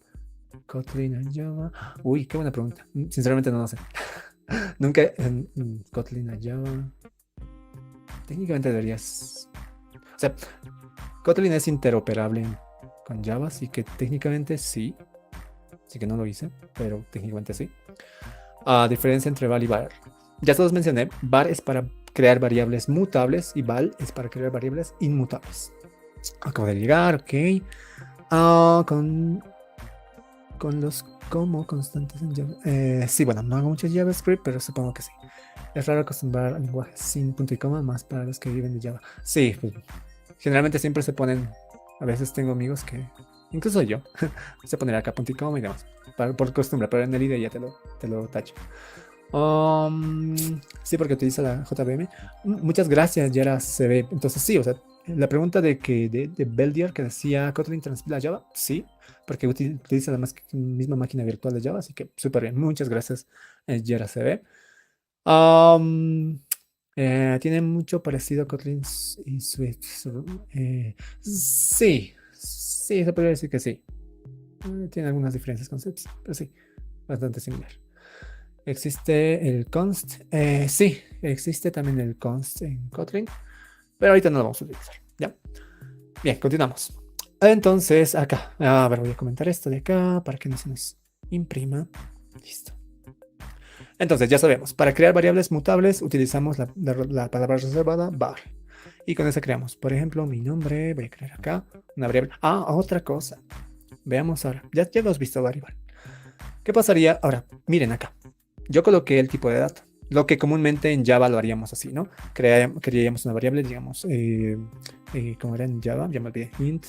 Kotlin a Java. Uy, qué buena pregunta. Sinceramente no lo sé. Nunca. Kotlin a Java. Técnicamente deberías. O sea, Kotlin es interoperable con Java, así que técnicamente sí. Así que no lo hice, pero técnicamente sí. Diferencia entre val y var. Ya todos mencioné, var es para crear variables mutables y val es para crear variables inmutables. Acabo de llegar, ok. Con los como constantes en Java. Sí, bueno, no hago mucho JavaScript, pero supongo que sí. Es raro acostumbrar al lenguaje sin punto y coma, más para los que viven de Java. Sí, pues, generalmente siempre se ponen. A veces tengo amigos que, incluso yo, se ponen acá punto y coma y demás. Por costumbre, pero en el IDE ya te lo tacho. Sí, porque utiliza la JVM. Muchas gracias, Yara CB. Entonces, sí, o sea, la pregunta de Beldier que decía Kotlin transpila Java, sí, porque utiliza la misma máquina virtual de Java, así que súper bien. Muchas gracias, Yara CB. Tiene mucho parecido a Kotlin y Swift. Sí, sí, se podría decir que sí. Tiene algunas diferencias con Swift, pero sí, bastante similar. ¿Existe el const? Sí, existe también el const en Kotlin, pero ahorita no lo vamos a utilizar. ¿Ya? Bien, continuamos. Entonces, acá, a ver, voy a comentar esto de acá para que no se nos imprima. Listo. Entonces, ya sabemos, para crear variables mutables utilizamos la palabra reservada var. Y con esa creamos, por ejemplo, mi nombre, voy a crear acá una variable. Otra cosa. Veamos ahora. Ya lo has visto variable. ¿Qué pasaría? Ahora, miren acá. Yo coloqué el tipo de dato. Lo que comúnmente en Java lo haríamos así, ¿no? Crearíamos una variable, digamos, como era en Java, ya me olvidé, int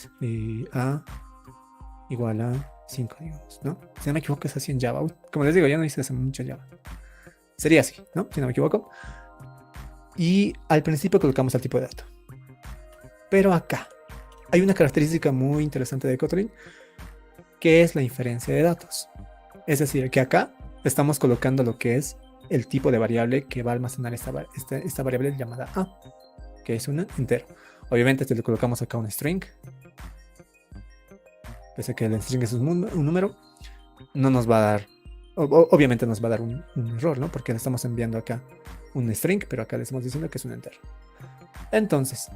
a igual a 5, digamos, ¿no? Si no me equivoco es así en Java. Como les digo, ya no hice hace mucho Java. Sería así, ¿no? Si no me equivoco. Y al principio colocamos el tipo de dato. Pero acá hay una característica muy interesante de Kotlin, que es la inferencia de datos. Es decir, que acá estamos colocando lo que es el tipo de variable que va a almacenar esta variable llamada a, que es una entero. Obviamente, si le colocamos acá un string, pese a que el string es un número, no nos va a dar, obviamente nos va a dar un error, ¿no? Porque le estamos enviando acá un string, pero acá le estamos diciendo que es un entero. Entonces,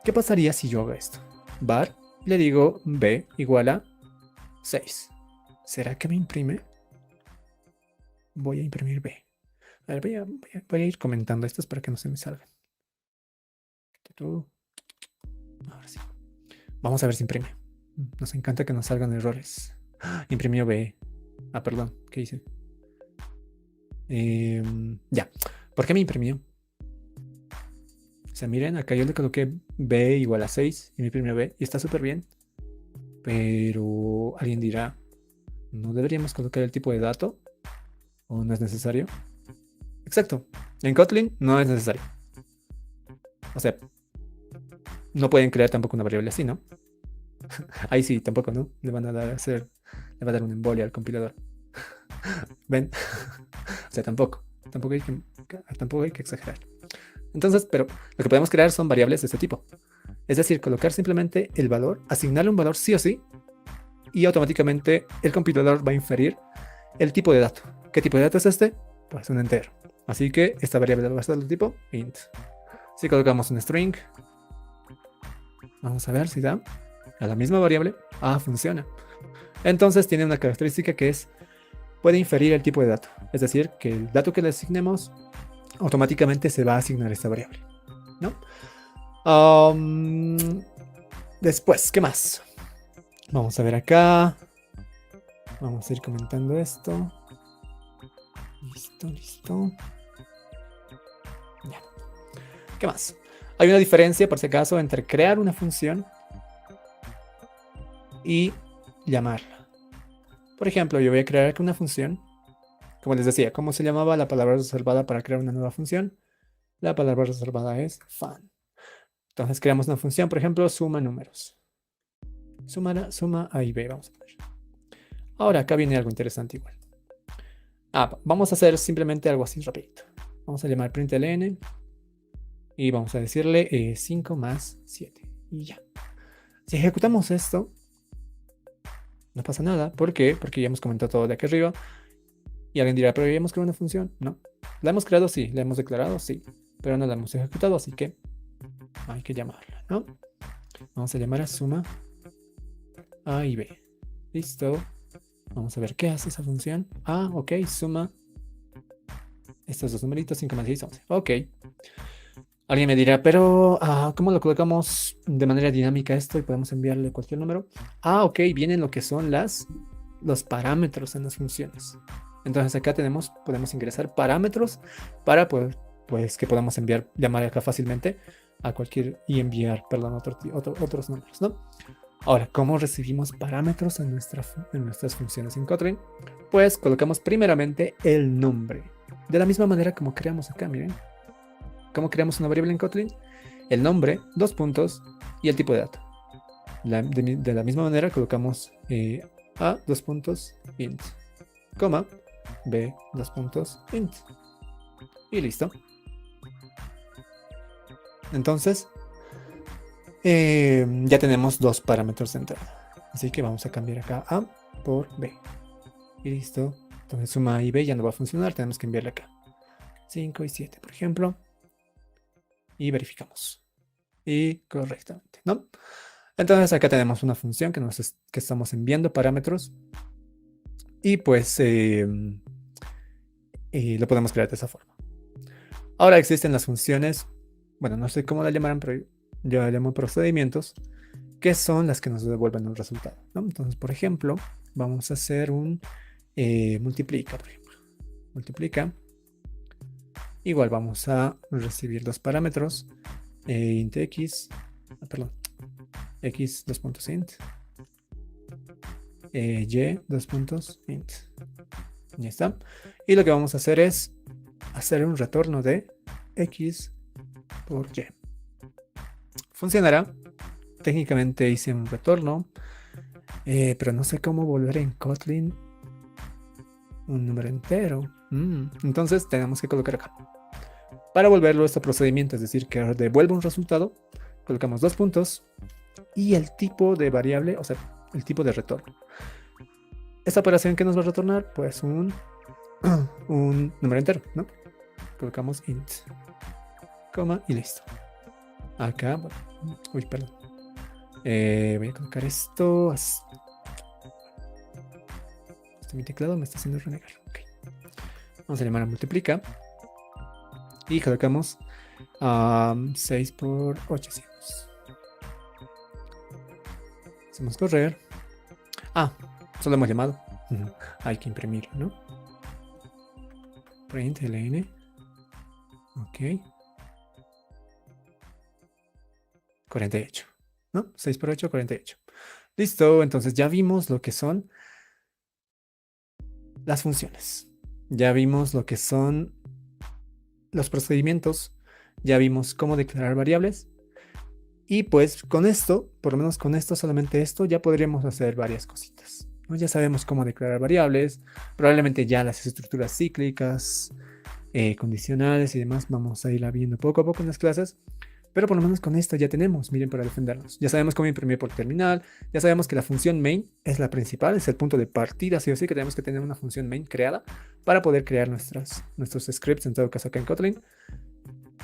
¿qué pasaría si yo hago esto? Var, le digo b igual a 6. ¿Será que me imprime? Voy a imprimir b. A ver, voy a ir comentando estos para que no se me salgan. Ahora sí. Vamos a ver si imprime. Nos encanta que nos salgan errores. Imprimió B. Perdón, ¿qué hice? Ya. ¿Por qué me imprimió? O sea, miren, acá yo le coloqué B igual a 6 y me imprimió B y está súper bien. Pero alguien dirá, ¿no deberíamos colocar el tipo de dato? ¿O no es necesario? Exacto. En Kotlin no es necesario. O sea, no pueden crear tampoco una variable así, ¿no? Ahí sí, tampoco, ¿no? Le va a dar una embolia al compilador. ¿Ven? O sea, tampoco hay que exagerar. Entonces, pero lo que podemos crear son variables de este tipo. Es decir, colocar simplemente el valor, asignarle un valor sí o sí, y automáticamente el compilador va a inferir el tipo de dato. ¿Qué tipo de dato es este? Pues un entero. Así que esta variable va a ser del tipo int. Si colocamos un string, vamos a ver si da a la misma variable. Ah, funciona. Entonces tiene una característica que es, puede inferir el tipo de dato. Es decir, que el dato que le asignemos automáticamente se va a asignar esta variable, ¿no? Después, ¿qué más? Vamos a ver acá. Vamos a ir comentando esto. Listo. Ya. ¿Qué más? Hay una diferencia, por si acaso, entre crear una función y llamarla. Por ejemplo, yo voy a crear aquí una función. Como les decía, ¿cómo se llamaba la palabra reservada para crear una nueva función? La palabra reservada es fun. Entonces creamos una función, por ejemplo, suma números. Suma A y B, vamos a ver. Ahora acá viene algo interesante igual. Vamos a hacer simplemente algo así rapidito. Vamos a llamar println y vamos a decirle 5 más 7. Y ya. Si ejecutamos esto, no pasa nada. ¿Por qué? Porque ya hemos comentado todo de aquí arriba. Y alguien dirá, ¿pero ya hemos creado una función? No. ¿La hemos creado? Sí. ¿La hemos declarado? Sí. Pero no la hemos ejecutado, así que hay que llamarla, ¿no? Vamos a llamar a suma A y B. Listo. Vamos a ver qué hace esa función. Ok, suma estos dos numeritos, 5 más 6, 11. Ok. Alguien me dirá, pero ¿cómo lo colocamos de manera dinámica esto y podemos enviarle cualquier número? Ok, vienen lo que son los parámetros en las funciones. Entonces acá podemos ingresar parámetros para poder, pues, que podamos llamar acá fácilmente a cualquier y enviar, perdón, otros números, ¿no? Ahora, ¿cómo recibimos parámetros en nuestras funciones en Kotlin? Pues colocamos primeramente el nombre. De la misma manera como creamos acá, miren. ¿Cómo creamos una variable en Kotlin? El nombre, dos puntos y el tipo de dato. De la misma manera colocamos A, dos puntos, int, coma, B, dos puntos, int. Y listo. Entonces, ya tenemos dos parámetros de entrada. Así que vamos a cambiar acá A por B. Y listo. Entonces suma A y B ya no va a funcionar. Tenemos que enviarle acá 5 y 7, por ejemplo. Y verificamos. Y correctamente, ¿no? Entonces acá tenemos una función que estamos enviando parámetros. Y pues lo podemos crear de esa forma. Ahora existen las funciones, bueno, no sé cómo la llamarán, pero yo la llamo procedimientos, que son las que nos devuelven un resultado, ¿no? Entonces, por ejemplo, vamos a hacer un multiplica, por ejemplo. Multiplica. Igual vamos a recibir dos parámetros, int x, perdón, x dos puntos int, y dos puntos int. Ya está. Y lo que vamos a hacer es hacer un retorno de x por y. Funcionará. Técnicamente hice un retorno, pero no sé cómo volver en Kotlin un número entero. Entonces tenemos que colocar acá. Para volverlo este procedimiento, es decir, que devuelva un resultado, colocamos dos puntos y el tipo de variable, o sea, el tipo de retorno. ¿Esta operación que nos va a retornar? Pues un número entero, ¿no? Colocamos int, coma y listo. Acá, bueno, uy, perdón. Voy a colocar esto. Mi teclado me está haciendo renegar. Okay. Vamos a llamar a multiplica. Y colocamos 6 por 800. Hacemos correr. Solo hemos llamado. Hay que imprimirlo, ¿no? Print ln. Ok. 48. ¿No? 6 por 8, 48. Listo, entonces ya vimos lo que son las funciones. Ya vimos lo que son los procedimientos, ya vimos cómo declarar variables. Y pues con esto, por lo menos con esto, solamente esto, ya podríamos hacer varias cositas, ¿no? Ya sabemos cómo declarar variables, probablemente ya las estructuras cíclicas, condicionales y demás, vamos a irla viendo poco a poco en las clases. Pero por lo menos con esto ya tenemos, miren, para defendernos. Ya sabemos cómo imprimir por terminal, ya sabemos que la función main es la principal, es el punto de partida, sí o sí, que tenemos que tener una función main creada para poder crear nuestros scripts, en todo caso acá en Kotlin.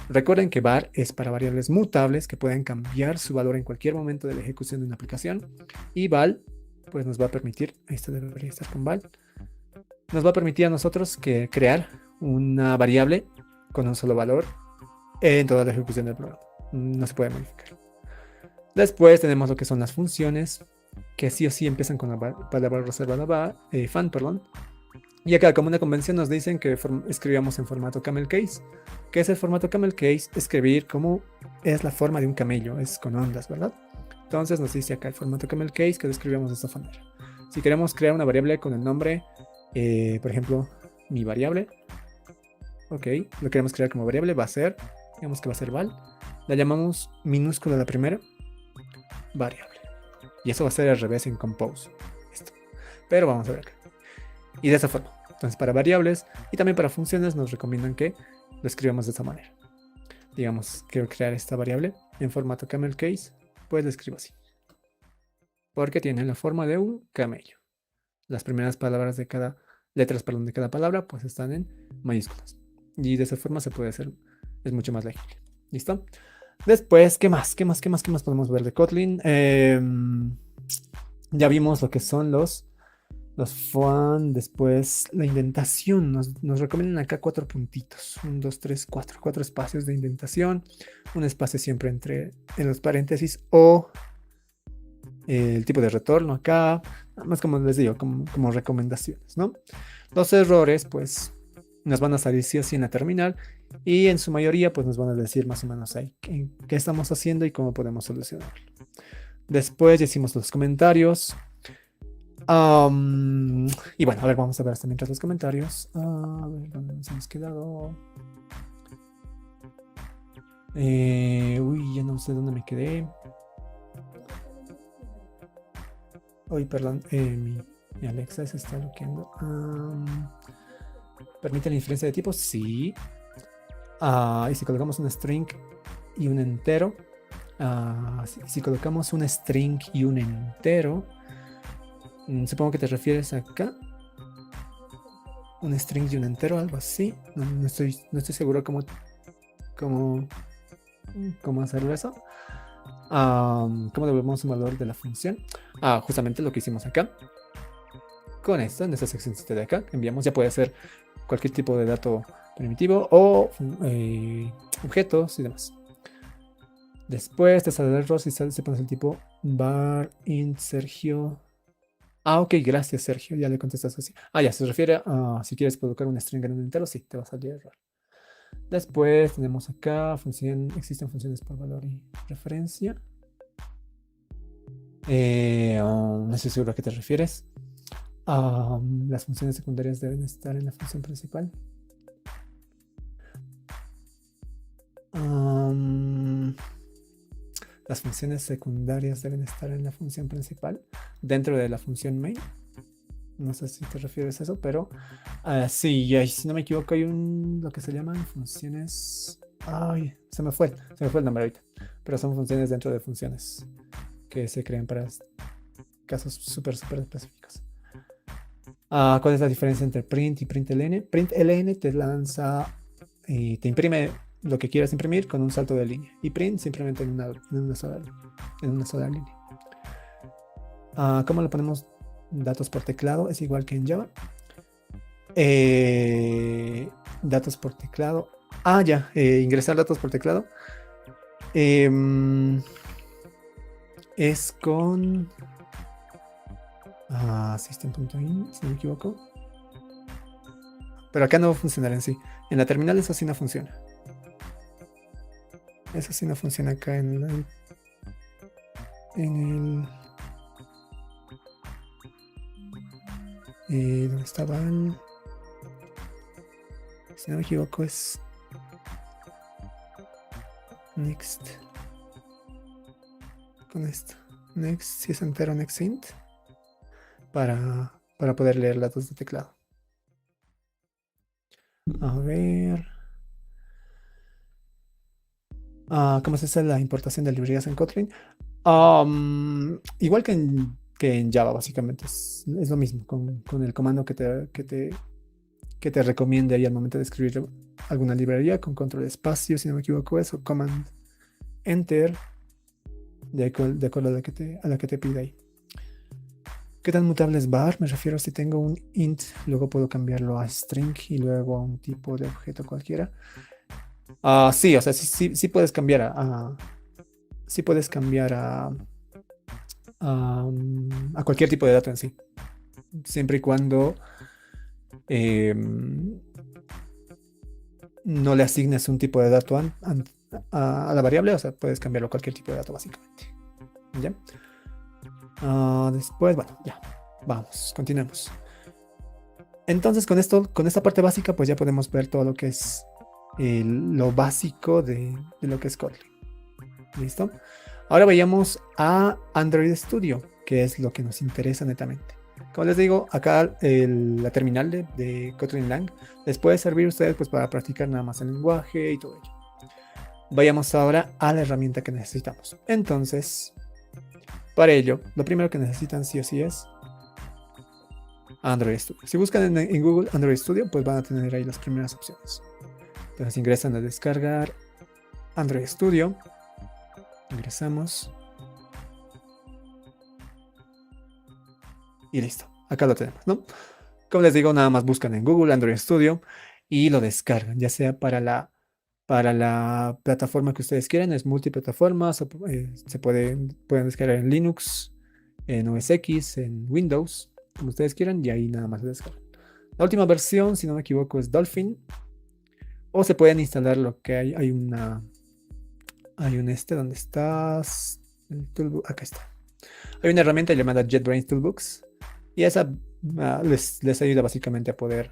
Recuerden que var es para variables mutables que pueden cambiar su valor en cualquier momento de la ejecución de una aplicación. Y val, pues nos va a permitir, esto debería estar con val, nos va a permitir a nosotros crear una variable con un solo valor en toda la ejecución del programa. No se puede modificar. Después tenemos lo que son las funciones, que sí o sí empiezan con la palabra reservada fan, perdón. Y acá, como una convención, nos dicen que escribamos en formato camel case. ¿Qué es el formato camel case? Escribir como es la forma de un camello, es con ondas, ¿verdad? Entonces nos dice acá el formato camel case que lo escribimos de esta manera. Si queremos crear una variable con el nombre, por ejemplo, mi variable, ok, lo queremos crear como variable, va a ser, digamos que va a ser val, la llamamos minúscula la primera, variable. Y eso va a ser al revés en compose. Listo. Pero vamos a ver acá. Y de esa forma. Entonces, para variables y también para funciones nos recomiendan que lo escribamos de esta manera. Digamos, quiero crear esta variable en formato camel case, pues lo escribo así. Porque tiene la forma de un camello. Las primeras palabras de cada, letras, perdón, de cada palabra, pues están en mayúsculas. Y de esa forma se puede hacer, es mucho más legible. ¿Listo? Después, ¿qué más? ¿Qué más podemos ver de Kotlin? Ya vimos lo que son los FOAN, después la indentación. Nos recomiendan acá 4 puntitos. 1, 2, 3, 4. 4 espacios de indentación. Un espacio siempre en los paréntesis o el tipo de retorno acá. Nada más como les digo, como recomendaciones, ¿no? Los errores, pues, nos van a salir sí o sí en la terminal. Y en su mayoría, pues, nos van a decir más o menos ahí qué estamos haciendo y cómo podemos solucionarlo. Después decimos los comentarios. Y bueno, a ver, vamos a ver hasta mientras los comentarios. A ver, ¿dónde nos hemos quedado? Uy, ya no sé dónde me quedé. Uy, perdón, mi Alexa se está bloqueando. ¿Permite la inferencia de tipos? Sí. Y si colocamos un string y un entero. Si colocamos un string y un entero. Supongo que te refieres acá. Un string y un entero, algo así. No estoy seguro cómo hacerlo eso. ¿Cómo devolvemos un valor de la función? Justamente lo que hicimos acá. Con esto, en esta sección de acá, enviamos, ya puede ser cualquier tipo de dato primitivo o objetos y demás. Después te sale el error si se pone el tipo var int Sergio. Ok, gracias Sergio, ya le contestas así. Ya, se refiere a si quieres colocar un string en un entero, sí, te va a salir error. Después tenemos acá, existen funciones por valor y referencia. No estoy seguro a qué te refieres. Las funciones secundarias deben estar en la función principal. Las funciones secundarias deben estar en la función principal, dentro de la función main. No sé si te refieres a eso, pero sí, si no me equivoco, hay lo que se llaman funciones. Ay, se me fue el nombre ahorita. Pero son funciones dentro de funciones que se crean para casos súper específicos. ¿Cuál es la diferencia entre print y println? Println te lanza y te imprime lo que quieras imprimir con un salto de línea. Y print simplemente en una sola línea. ¿Cómo lo ponemos? Datos por teclado es igual que en Java. Datos por teclado. Ingresar datos por teclado. Es con system.in, si no me equivoco. Pero acá no va a funcionar en sí. En la terminal eso sí no funciona. Eso sí no funciona acá en el... ¿Dónde estaba? Si no me equivoco es Next. Con esto. Next, si es entero, next int. Para poder leer las dos de teclado. A ver. ¿Cómo se hace la importación de librerías en Kotlin? Igual que en Java, básicamente. Es lo mismo, con el comando que te recomiende ahí al momento de escribir alguna librería, con control espacio, si no me equivoco, eso, command enter, de acuerdo a la que te pide ahí. ¿Qué tan mutable es var? Me refiero a si tengo un int, luego puedo cambiarlo a string y luego a un tipo de objeto cualquiera. Sí, o sea, sí puedes cambiar sí puedes cambiar a cualquier tipo de dato en sí, siempre y cuando no le asignes un tipo de dato a la variable, o sea, puedes cambiarlo a cualquier tipo de dato básicamente. ¿Ya? Después, bueno, ya, vamos, continuemos. Entonces, con esta parte básica, pues ya podemos ver todo lo que es lo básico de lo que es Kotlin. ¿Listo? Ahora vayamos a Android Studio, que es lo que nos interesa netamente. Como les digo, acá la terminal de Kotlin Lang les puede servir a ustedes pues, para practicar nada más el lenguaje y todo ello. Vayamos ahora a la herramienta que necesitamos. Entonces, para ello, lo primero que necesitan sí o sí es Android Studio. Si buscan en Google Android Studio, pues van a tener ahí las primeras opciones. Entonces ingresan a descargar Android Studio. Ingresamos. Y listo. Acá lo tenemos, ¿no? Como les digo, nada más buscan en Google Android Studio y lo descargan, ya sea para la plataforma que ustedes quieran. Es multiplataforma, pueden descargar en Linux, en OS X, en Windows, como ustedes quieran, y ahí nada más se descargan. La última versión, si no me equivoco, es Dolphin. O se pueden instalar lo que hay ¿dónde estás? Acá está. Hay una herramienta llamada JetBrains Toolbox y esa les ayuda básicamente a poder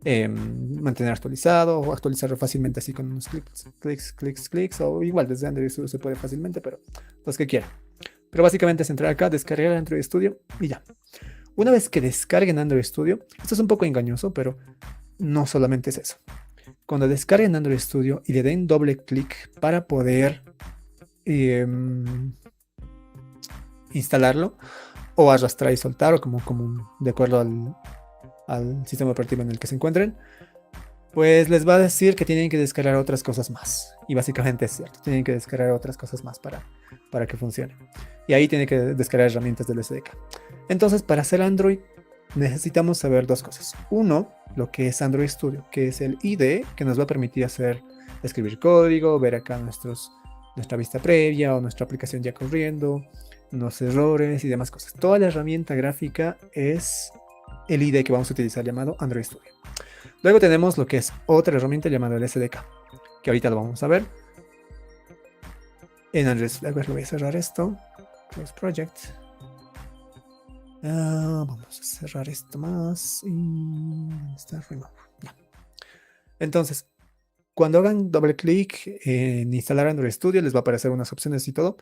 mantener actualizado o actualizarlo fácilmente así con unos clics, o igual desde Android Studio se puede fácilmente, pero los que quieran. Pero básicamente es entrar acá, descargar Android Studio y ya. Una vez que descarguen Android Studio, esto es un poco engañoso, pero no solamente es eso. Cuando descarguen Android Studio y le den doble clic para poder instalarlo o arrastrar y soltar o como de acuerdo al sistema operativo en el que se encuentren, pues les va a decir que tienen que descargar otras cosas más. Y básicamente es cierto, tienen que descargar otras cosas más para que funcione. Y ahí tienen que descargar herramientas del SDK. Entonces, para hacer Android necesitamos saber dos cosas. Uno, lo que es Android Studio, que es el IDE que nos va a permitir escribir código, ver acá nuestra vista previa o nuestra aplicación ya corriendo, los errores y demás cosas. Toda la herramienta gráfica es el IDE que vamos a utilizar llamado Android Studio. Luego tenemos lo que es otra herramienta llamada el SDK, que ahorita lo vamos a ver. En Android Studio, a ver, lo voy a cerrar esto. Close Project. Vamos a cerrar esto más y está remove. Ya. Entonces, cuando hagan doble clic en instalar Android Studio, les va a aparecer unas opciones y todo.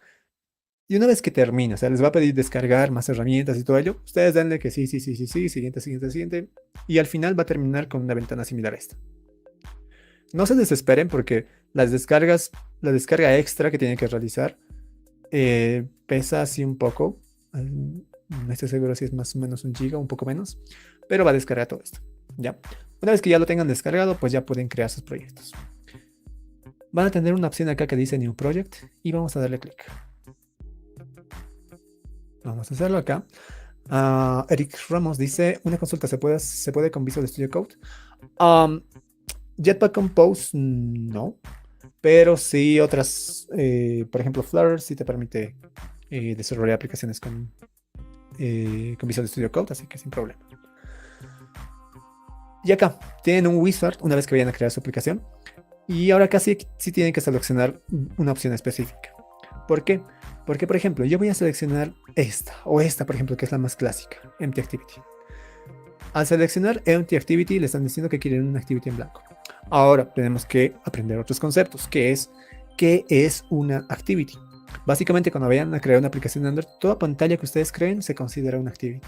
Y una vez que termine, o sea, les va a pedir descargar más herramientas y todo ello, ustedes denle que sí, siguiente. Y al final va a terminar con una ventana similar a esta. No se desesperen porque la descarga extra que tienen que realizar pesa así un poco. No estoy seguro si es más o menos 1 giga, un poco menos, pero va a descargar todo esto, ¿ya? Una vez que ya lo tengan descargado, pues ya pueden crear sus proyectos. Van a tener una opción acá que dice New Project y vamos a darle clic. Vamos a hacerlo acá. Eric Ramos dice, una consulta, ¿se puede con Visual Studio Code? Jetpack Compose, no. Pero sí otras, por ejemplo, Flutter sí te permite desarrollar aplicaciones con Visual Studio Code, así que sin problema. Y acá tienen un wizard una vez que vayan a crear su aplicación. Y ahora casi sí tienen que seleccionar una opción específica. ¿Por qué? Porque, por ejemplo, yo voy a seleccionar esta, o esta, por ejemplo, que es la más clásica, Empty Activity. Al seleccionar Empty Activity, le están diciendo que quieren una activity en blanco. Ahora tenemos que aprender otros conceptos, que es ¿qué es una activity? Básicamente, cuando vayan a crear una aplicación de Android, toda pantalla que ustedes creen se considera una activity.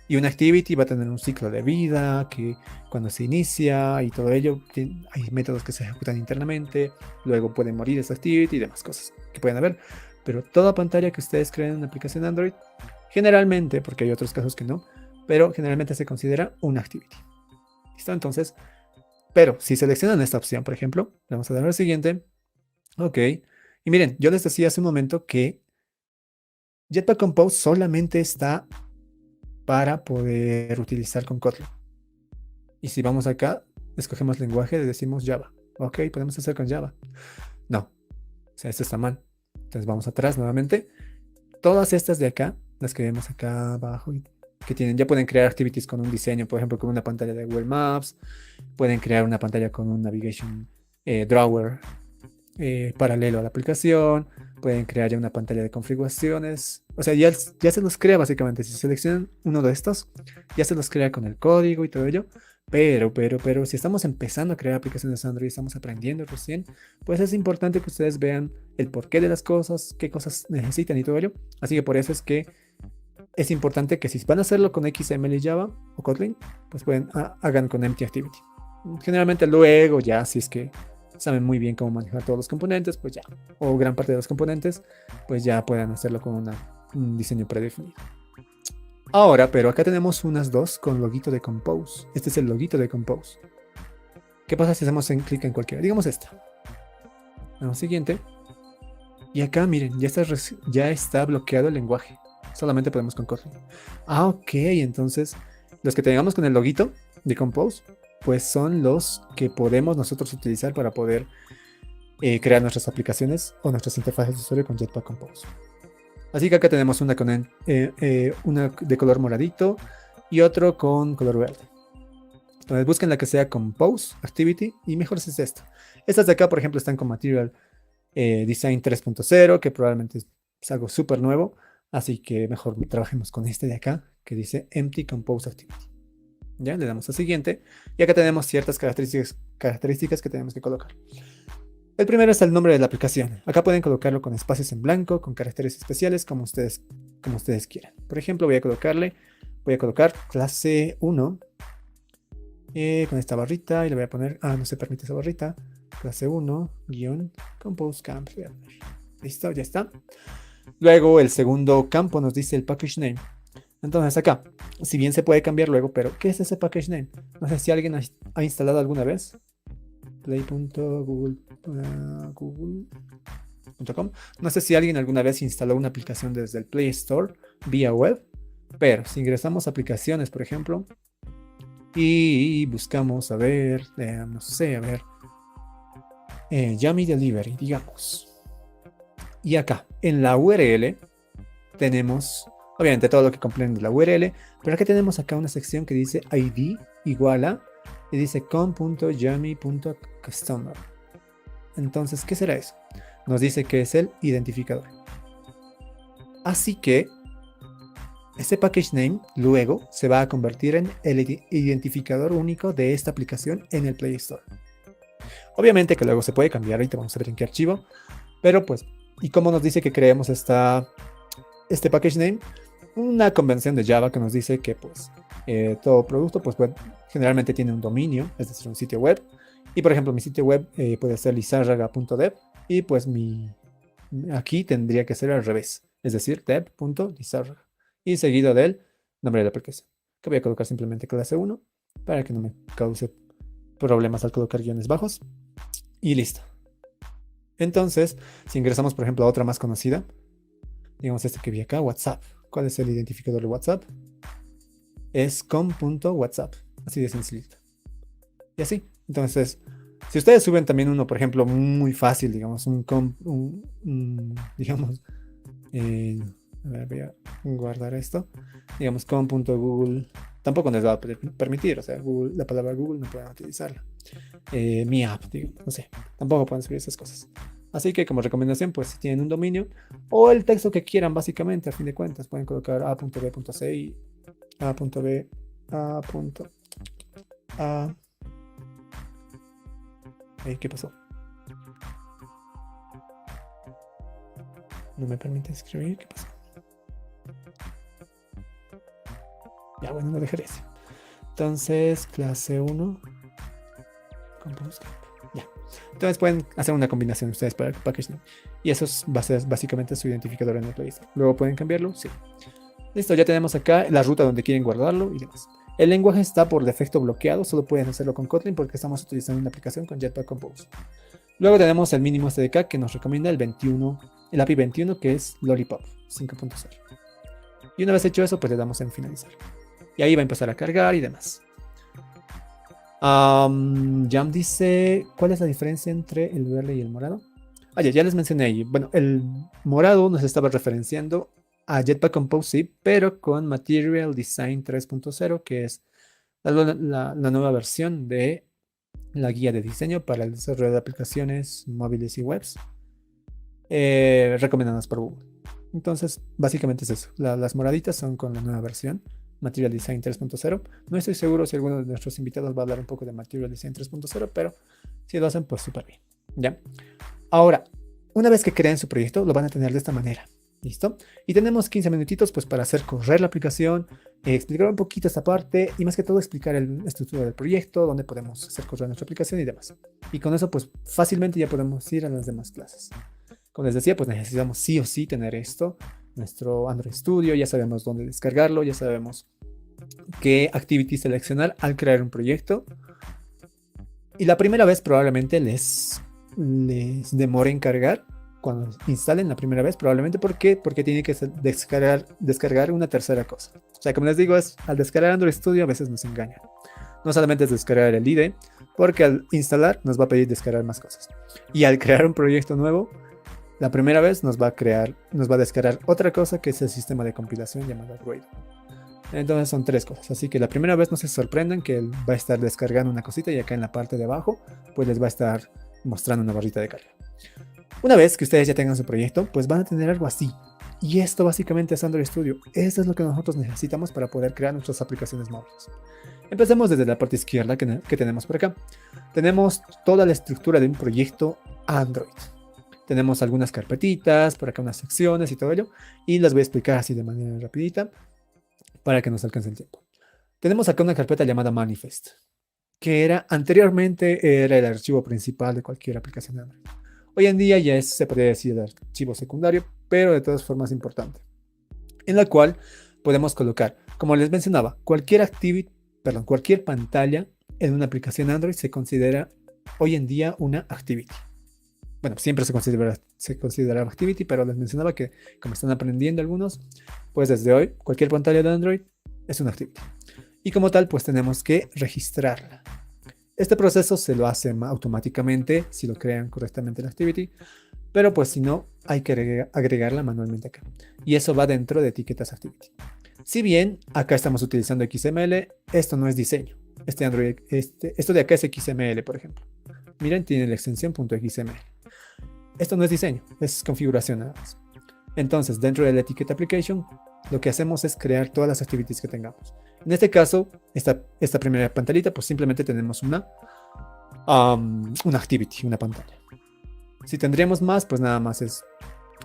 Y una activity va a tener un ciclo de vida, que cuando se inicia y todo ello, hay métodos que se ejecutan internamente, luego pueden morir esa activity y demás cosas que pueden haber. Pero toda pantalla que ustedes creen en una aplicación Android, generalmente, porque hay otros casos que no, pero generalmente se considera una activity. ¿Listo? Entonces, pero si seleccionan esta opción, por ejemplo, le vamos a dar al siguiente. Ok. Y miren, yo les decía hace un momento que Jetpack Compose solamente está para poder utilizar con Kotlin. Y si vamos acá, escogemos lenguaje, le decimos Java. Ok, podemos hacer con Java. No, o sea, esto está mal. Entonces vamos atrás nuevamente. Todas estas de acá, las que vemos acá abajo, que tienen, ya pueden crear activities con un diseño, por ejemplo, con una pantalla de Google Maps. Pueden crear una pantalla con un navigation drawer paralelo a la aplicación. Pueden crear ya una pantalla de configuraciones. O sea, ya se los crea básicamente. Si seleccionan uno de estos, ya se los crea con el código y todo ello. Pero, si estamos empezando a crear aplicaciones Android y estamos aprendiendo recién, pues es importante que ustedes vean el porqué de las cosas, qué cosas necesitan y todo ello. Así que por eso es que es importante que si van a hacerlo con XML y Java o Kotlin, pues hagan con Empty Activity. Generalmente luego ya, si es que saben muy bien cómo manejar todos los componentes, pues ya, o gran parte de los componentes, pues ya puedan hacerlo con un diseño predefinido. Ahora, pero acá tenemos unas dos con loguito de Compose. Este es el loguito de Compose. ¿Qué pasa si hacemos clic en cualquiera? Digamos esta. Vamos siguiente. Y acá, miren, ya está bloqueado el lenguaje. Solamente podemos con Kotlin. Ah, ok, entonces los que tengamos con el loguito de Compose, pues son los que podemos nosotros utilizar para poder crear nuestras aplicaciones o nuestras interfaces de usuario con Jetpack Compose. Así que acá tenemos una una de color moradito y otro con color verde. Entonces busquen la que sea Compose Activity y mejor es esta. Estas de acá, por ejemplo, están con Material Design 3.0, que probablemente es algo súper nuevo. Así que mejor trabajemos con este de acá, que dice Empty Compose Activity. Ya, le damos a siguiente. Y acá tenemos ciertas características que tenemos que colocar. El primero es el nombre de la aplicación. Acá pueden colocarlo con espacios en blanco, con caracteres especiales, como ustedes quieran. Por ejemplo, voy a colocar clase 1 con esta barrita y le voy a poner, no se permite esa barrita, clase 1, compose camp. Listo, ya está. Luego el segundo campo nos dice el package name. Entonces acá, si bien se puede cambiar luego, pero ¿qué es ese package name? No sé si alguien ha instalado alguna vez play.google.com. No sé si alguien alguna vez instaló una aplicación desde el Play Store vía web, pero si ingresamos a aplicaciones, por ejemplo, y buscamos, a ver, no sé, a ver, Yummy Delivery, digamos. Y acá, en la URL, tenemos, obviamente, todo lo que comprende la URL, pero acá tenemos acá una sección que dice ID igual a, y dice com.yummy.customer. Entonces, ¿qué será eso? Nos dice que es el identificador. Así que este package name luego se va a convertir en el identificador único de esta aplicación en el Play Store. Obviamente que luego se puede cambiar, ahorita vamos a ver en qué archivo, pero pues, ¿y cómo nos dice que creemos este package name? Una convención de Java que nos dice que pues todo producto pues web generalmente tiene un dominio, es decir, un sitio web. Y por ejemplo mi sitio web puede ser lizarraga.dev y pues aquí tendría que ser al revés, es decir, dev.lizarraga y seguido del nombre de la aplicación, que voy a colocar simplemente clase 1 para que no me cause problemas al colocar guiones bajos y listo. Entonces, si ingresamos por ejemplo a otra más conocida, digamos este que vi acá, WhatsApp. ¿Cuál es el identificador de WhatsApp? Es com.whatsapp, así de sencillito. Y así, entonces, si ustedes suben también uno, por ejemplo, muy fácil, digamos, digamos, a ver, voy a guardar esto, digamos, com.google, tampoco les va a permitir, o sea, Google, la palabra Google no pueden utilizarla. Mi app, digo, no sé, tampoco pueden subir esas cosas. Así que como recomendación, pues si tienen un dominio o el texto que quieran, básicamente, a fin de cuentas, pueden colocar a.b.c y a.b, a. ¿Qué pasó? No me permite escribir. ¿Qué pasa? Ya, bueno, lo dejaré así. Entonces, clase 1. Compose Camp. Ya. Entonces pueden hacer una combinación ustedes para el package name. Y eso es básicamente su identificador en el playlist. Luego pueden cambiarlo, sí. Listo, ya tenemos acá la ruta donde quieren guardarlo y demás. El lenguaje está por defecto bloqueado, solo pueden hacerlo con Kotlin porque estamos utilizando una aplicación con Jetpack Compose. Luego tenemos el mínimo SDK que nos recomienda el 21, el API 21 que es Lollipop 5.0. Y una vez hecho eso, pues le damos en finalizar. Y ahí va a empezar a cargar y demás. Jam dice, ¿cuál es la diferencia entre el verde y el morado? Ya les mencioné ahí. Bueno, el morado nos estaba referenciando a Jetpack Compose, sí, pero con Material Design 3.0, que es la nueva versión de la guía de diseño para el desarrollo de aplicaciones móviles y webs recomendadas por Google. Entonces, básicamente es eso. Las moraditas son con la nueva versión, Material Design 3.0. No estoy seguro si alguno de nuestros invitados va a hablar un poco de Material Design 3.0, pero si lo hacen, pues súper bien. ¿Ya? Ahora, una vez que creen su proyecto, lo van a tener de esta manera. ¿Listo? Y tenemos 15 minutitos pues para hacer correr la aplicación, explicar un poquito esta parte y más que todo explicar la estructura del proyecto, dónde podemos hacer correr nuestra aplicación y demás. Y con eso pues fácilmente ya podemos ir a las demás clases. Como les decía, pues necesitamos sí o sí tener esto, nuestro Android Studio, ya sabemos dónde descargarlo, ya sabemos qué activity seleccionar al crear un proyecto. Y la primera vez probablemente les demore en cargar cuando instalen la primera vez, probablemente porque tiene que descargar una tercera cosa. O sea, como les digo, al descargar Android Studio a veces nos engaña. No solamente es descargar el IDE, porque al instalar nos va a pedir descargar más cosas. Y al crear un proyecto nuevo, la primera vez nos va a descargar otra cosa que es el sistema de compilación llamado Gradle. Entonces son 3 cosas, así que la primera vez no se sorprendan que él va a estar descargando una cosita y acá en la parte de abajo pues les va a estar mostrando una barrita de carga. Una vez que ustedes ya tengan su proyecto, pues van a tener algo así. Y esto básicamente es Android Studio. Esto es lo que nosotros necesitamos para poder crear nuestras aplicaciones móviles. Empecemos desde la parte izquierda que tenemos por acá. Tenemos toda la estructura de un proyecto Android. Tenemos algunas carpetitas, por acá unas secciones y todo ello. Y las voy a explicar así de manera rapidita para que nos alcance el tiempo. Tenemos acá una carpeta llamada Manifest, que anteriormente era el archivo principal de cualquier aplicación Android. Hoy en día ya se podría decir el archivo secundario, pero de todas formas importante, en la cual podemos colocar, como les mencionaba, cualquier pantalla en una aplicación Android se considera hoy en día una activity. Bueno, siempre se considera activity, pero les mencionaba que como están aprendiendo algunos, pues desde hoy cualquier pantalla de Android es una activity. Y como tal, pues tenemos que registrarla. Este proceso se lo hace automáticamente si lo crean correctamente en Activity, pero pues si no, hay que agregarla manualmente acá. Y eso va dentro de etiquetas Activity. Si bien acá estamos utilizando XML, esto no es diseño. Esto de acá es XML, por ejemplo. Miren, tiene la extensión .xml. Esto no es diseño, es configuración nada más. Entonces, dentro de la etiqueta Application, lo que hacemos es crear todas las activities que tengamos. En este caso, esta primera pantallita, pues simplemente tenemos una activity, una pantalla. Si tendríamos más, pues nada más es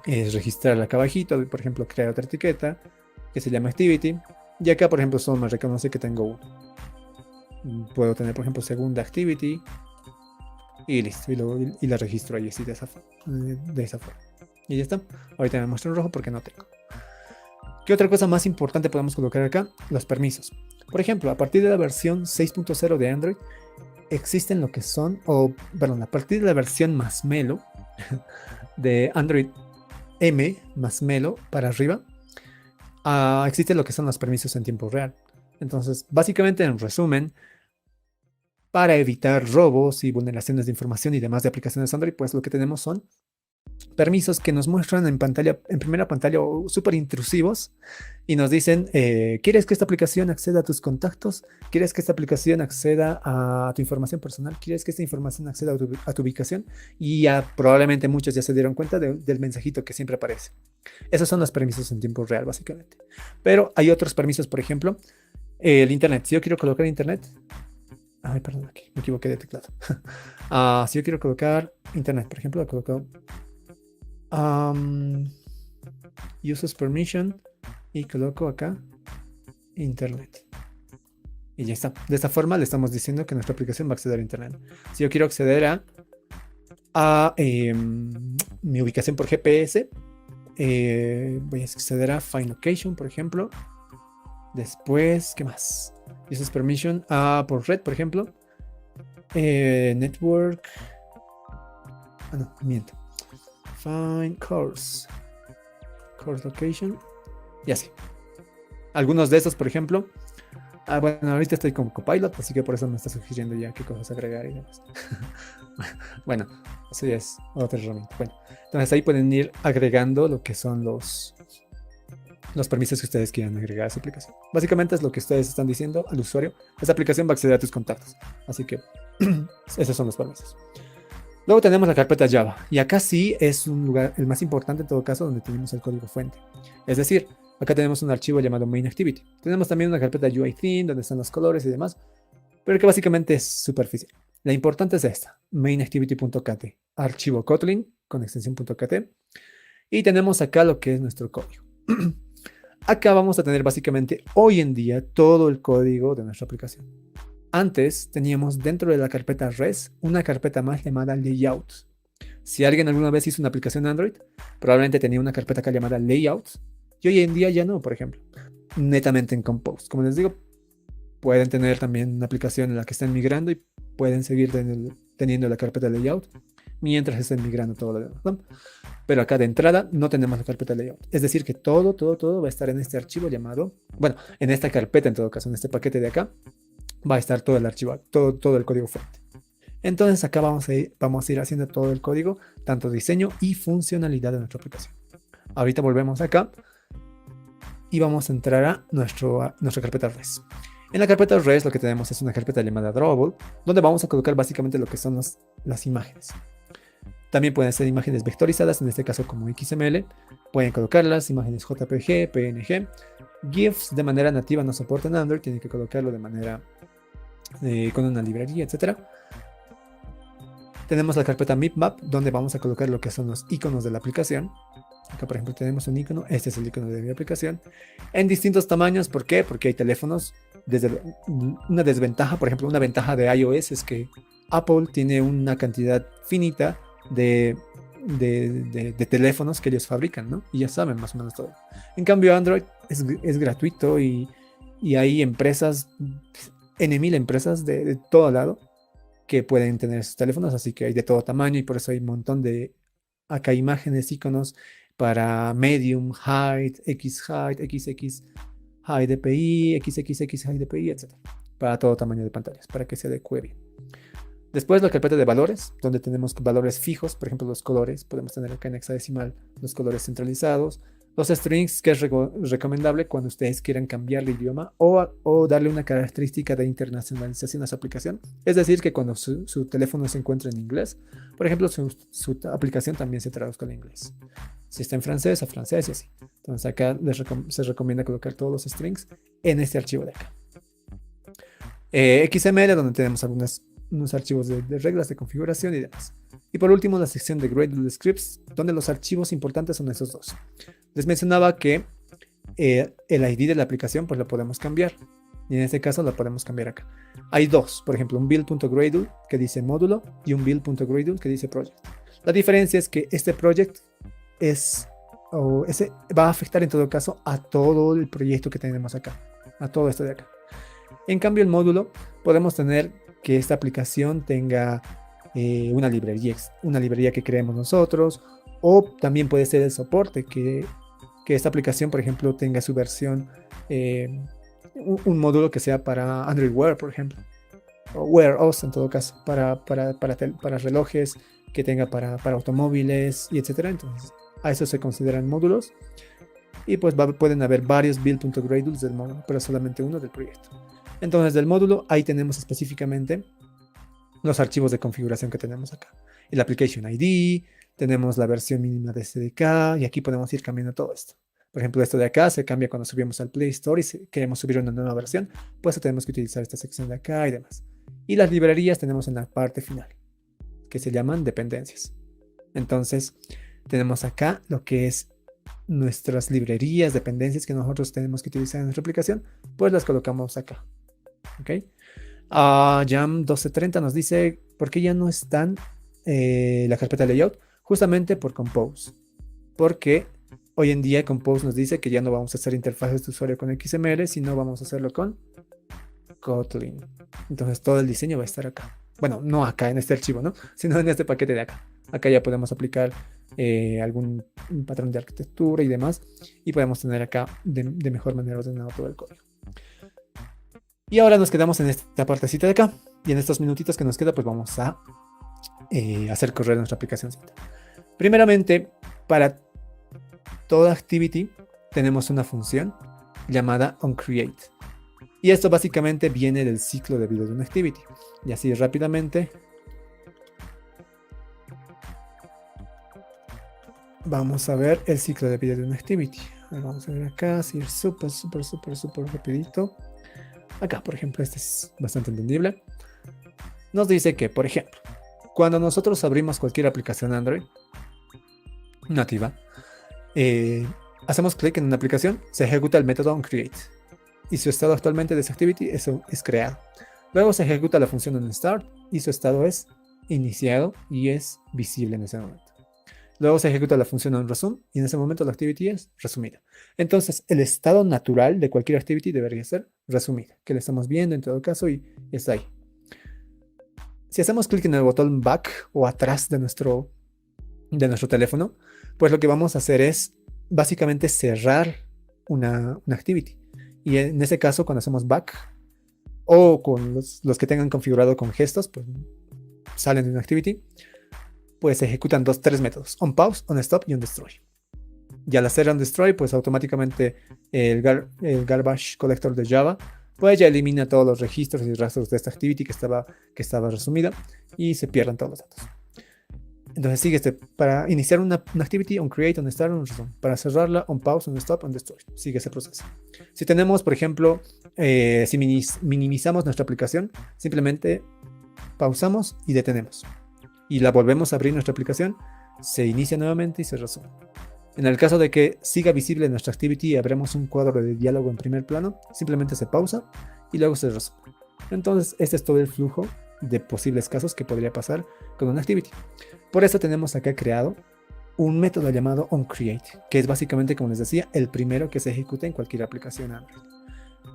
registrarla acá abajito, por ejemplo, crear otra etiqueta que se llama activity. Y acá, por ejemplo, solo me reconoce que tengo uno. Puedo tener, por ejemplo, segunda activity y listo. Y la registro ahí así de esa forma. Y ya está. Ahorita me muestro en rojo porque no tengo. ¿Qué otra cosa más importante podemos colocar acá? Los permisos. Por ejemplo, a partir de la versión 6.0 de Android, existen lo que son, a partir de la versión Marshmallow de Android M, Marshmallow para arriba, existen lo que son los permisos en tiempo real. Entonces, básicamente, en resumen, para evitar robos y vulneraciones de información y demás de aplicaciones Android, pues lo que tenemos son permisos que nos muestran en primera pantalla súper intrusivos y nos dicen, ¿quieres que esta aplicación acceda a tus contactos? ¿Quieres que esta aplicación acceda a tu información personal? ¿Quieres que esta información acceda a tu ubicación? Y probablemente muchos ya se dieron cuenta del mensajito que siempre aparece. Esos son los permisos en tiempo real, básicamente. Pero hay otros permisos, por ejemplo, el internet. Si yo quiero colocar internet... Ay, perdón, aquí me equivoqué de teclado. Si yo quiero colocar internet, por ejemplo, lo coloco... Users Permission y coloco acá Internet. Y ya está. De esta forma le estamos diciendo que nuestra aplicación va a acceder a Internet. Si yo quiero acceder a mi ubicación por GPS, voy a acceder a Find Location, por ejemplo. Después, ¿qué más? Users Permission por red, por ejemplo. Network. No, miento. Find Course Location. Y así. Algunos de estos, por ejemplo. Bueno, ahorita estoy como copilot, así que por eso me está sugiriendo ya qué cosas agregar y demás. Bueno, eso ya es otra herramienta. Bueno, entonces ahí pueden ir agregando lo que son los permisos que ustedes quieran agregar a su aplicación. Básicamente es lo que ustedes están diciendo al usuario. Esa aplicación va a acceder a tus contactos. Así que esos son los permisos. Luego tenemos la carpeta Java. Y acá sí es un lugar, el más importante en todo caso, donde tenemos el código fuente. Es decir, acá tenemos un archivo llamado main activity. Tenemos también una carpeta UI theme, donde están los colores y demás, pero que básicamente es superficial. La importante es esta, mainactivity.kt, archivo Kotlin con extensión .kt. Y tenemos acá lo que es nuestro código. Acá vamos a tener básicamente hoy en día todo el código de nuestra aplicación. Antes teníamos dentro de la carpeta res una carpeta más llamada layouts. Si alguien alguna vez hizo una aplicación Android, probablemente tenía una carpeta acá llamada layouts. Y hoy en día ya no, por ejemplo. Netamente en Compose. Como les digo, pueden tener también una aplicación en la que estén migrando y pueden seguir teniendo la carpeta layout mientras estén migrando todo lo demás, ¿no? Pero acá de entrada no tenemos la carpeta layout. Es decir, que todo va a estar en este archivo llamado, bueno, en esta carpeta en todo caso, en este paquete de acá, va a estar todo el archivo, todo el código fuente. Entonces acá vamos a ir haciendo todo el código, tanto diseño y funcionalidad de nuestra aplicación. Ahorita volvemos acá y vamos a entrar a nuestra carpeta res. En la carpeta res lo que tenemos es una carpeta llamada drawable, donde vamos a colocar básicamente lo que son las imágenes. También pueden ser imágenes vectorizadas, en este caso como XML. Pueden colocarlas, imágenes JPG, PNG. GIFs de manera nativa no soportan Android, tienen que colocarlo de manera con una librería, etc. Tenemos la carpeta MipMap, donde vamos a colocar lo que son los iconos de la aplicación. Acá, por ejemplo, tenemos un icono. Este es el icono de mi aplicación. En distintos tamaños. ¿Por qué? Porque hay teléfonos. Una desventaja, por ejemplo, una ventaja de iOS es que Apple tiene una cantidad finita de teléfonos que ellos fabrican, ¿no? Y ya saben más o menos todo. En cambio, Android es gratuito y hay empresas, N1000 empresas de todo lado que pueden tener esos teléfonos, así que hay de todo tamaño y por eso hay un montón de acá imágenes, iconos para medium, height, x height, xx high DPI, xxx high DPI, etc. Para todo tamaño de pantallas, para que se adecue bien. Después la carpeta de valores, donde tenemos valores fijos, por ejemplo los colores, podemos tener acá en hexadecimal los colores centralizados, los strings, que es recomendable cuando ustedes quieran cambiar de idioma o darle una característica de internacionalización a su aplicación. Es decir, que cuando su teléfono se encuentra en inglés, por ejemplo, su aplicación también se traduzca al inglés. Si está en francés, a francés y así. Entonces acá se recomienda colocar todos los strings en este archivo de acá. XML, donde tenemos unos archivos de reglas de configuración y demás. Y por último, la sección de Gradle Scripts, donde los archivos importantes son esos dos. Les mencionaba que el ID de la aplicación pues lo podemos cambiar. Y en este caso lo podemos cambiar acá. Hay dos, por ejemplo, un build.gradle que dice módulo y un build.gradle que dice project. La diferencia es que este project va a afectar en todo caso a todo el proyecto que tenemos acá, a todo esto de acá. En cambio, el módulo podemos tener que esta aplicación tenga una librería que creemos nosotros, o también puede ser el soporte, que esta aplicación, por ejemplo, tenga su versión, un módulo que sea para Android Wear, por ejemplo, o Wear OS en todo caso, para relojes, que tenga para automóviles y etcétera. Entonces, a eso se consideran módulos. Y pues pueden haber varios build.gradles del módulo, pero solamente uno del proyecto. Entonces, del módulo, ahí tenemos específicamente los archivos de configuración que tenemos acá. El Application ID, tenemos la versión mínima de SDK, y aquí podemos ir cambiando todo esto. Por ejemplo, esto de acá se cambia cuando subimos al Play Store y si queremos subir una nueva versión, pues tenemos que utilizar esta sección de acá y demás. Y las librerías tenemos en la parte final, que se llaman dependencias. Entonces, tenemos acá lo que es nuestras librerías, dependencias que nosotros tenemos que utilizar en nuestra aplicación, pues las colocamos acá. ¿Ok? Jam 1230 nos dice por qué ya no están la carpeta layout, justamente por Compose. Porque hoy en día Compose nos dice que ya no vamos a hacer interfaces de usuario con XML, sino vamos a hacerlo con Kotlin. Entonces todo el diseño va a estar acá. Bueno, no acá en este archivo, ¿no? Sino en este paquete de acá. Acá ya podemos aplicar algún patrón de arquitectura y demás. Y podemos tener acá de mejor manera ordenado todo el código. Y ahora nos quedamos en esta partecita de acá. Y en estos minutitos que nos queda, pues vamos a hacer correr nuestra aplicación. Primeramente, para toda activity tenemos una función llamada onCreate. Y esto básicamente viene del ciclo de vida de una activity. Y así rápidamente vamos a ver el ciclo de vida de una activity. Vamos a ver acá, así es súper rapidito. Acá, por ejemplo, este es bastante entendible. Nos dice que, por ejemplo, cuando nosotros abrimos cualquier aplicación Android nativa, hacemos clic en una aplicación, se ejecuta el método onCreate. Y su estado actualmente de esa activity es creado. Luego se ejecuta la función onStart y su estado es iniciado y es visible en ese momento. Luego se ejecuta la función onResume y en ese momento la activity es resumida. Entonces, el estado natural de cualquier activity debería ser resumida, que le estamos viendo en todo caso y está ahí. Si hacemos clic en el botón back o atrás de nuestro teléfono, pues lo que vamos a hacer es básicamente cerrar una activity. Y en ese caso, cuando hacemos back o con los que tengan configurado con gestos, pues salen de una activity, pues se ejecutan tres métodos: onPause, onStop y onDestroy. Y al hacer onDestroy, pues automáticamente el garbage collector de Java pues ya elimina todos los registros y rastros de esta activity que estaba resumida y se pierden todos los datos. Entonces sigue para iniciar una activity, onCreate, onStart, onResume. Para cerrarla, onPause, onStop, onDestroy. Sigue ese proceso. Si tenemos, por ejemplo, si minimizamos nuestra aplicación, simplemente pausamos y detenemos. Y la volvemos a abrir nuestra aplicación, se inicia nuevamente y se resume. En el caso de que siga visible nuestra activity y abramos un cuadro de diálogo en primer plano, simplemente se pausa y luego se resume. Entonces, este es todo el flujo de posibles casos que podría pasar con una activity. Por eso tenemos acá creado un método llamado onCreate, que es básicamente, como les decía, el primero que se ejecuta en cualquier aplicación Android.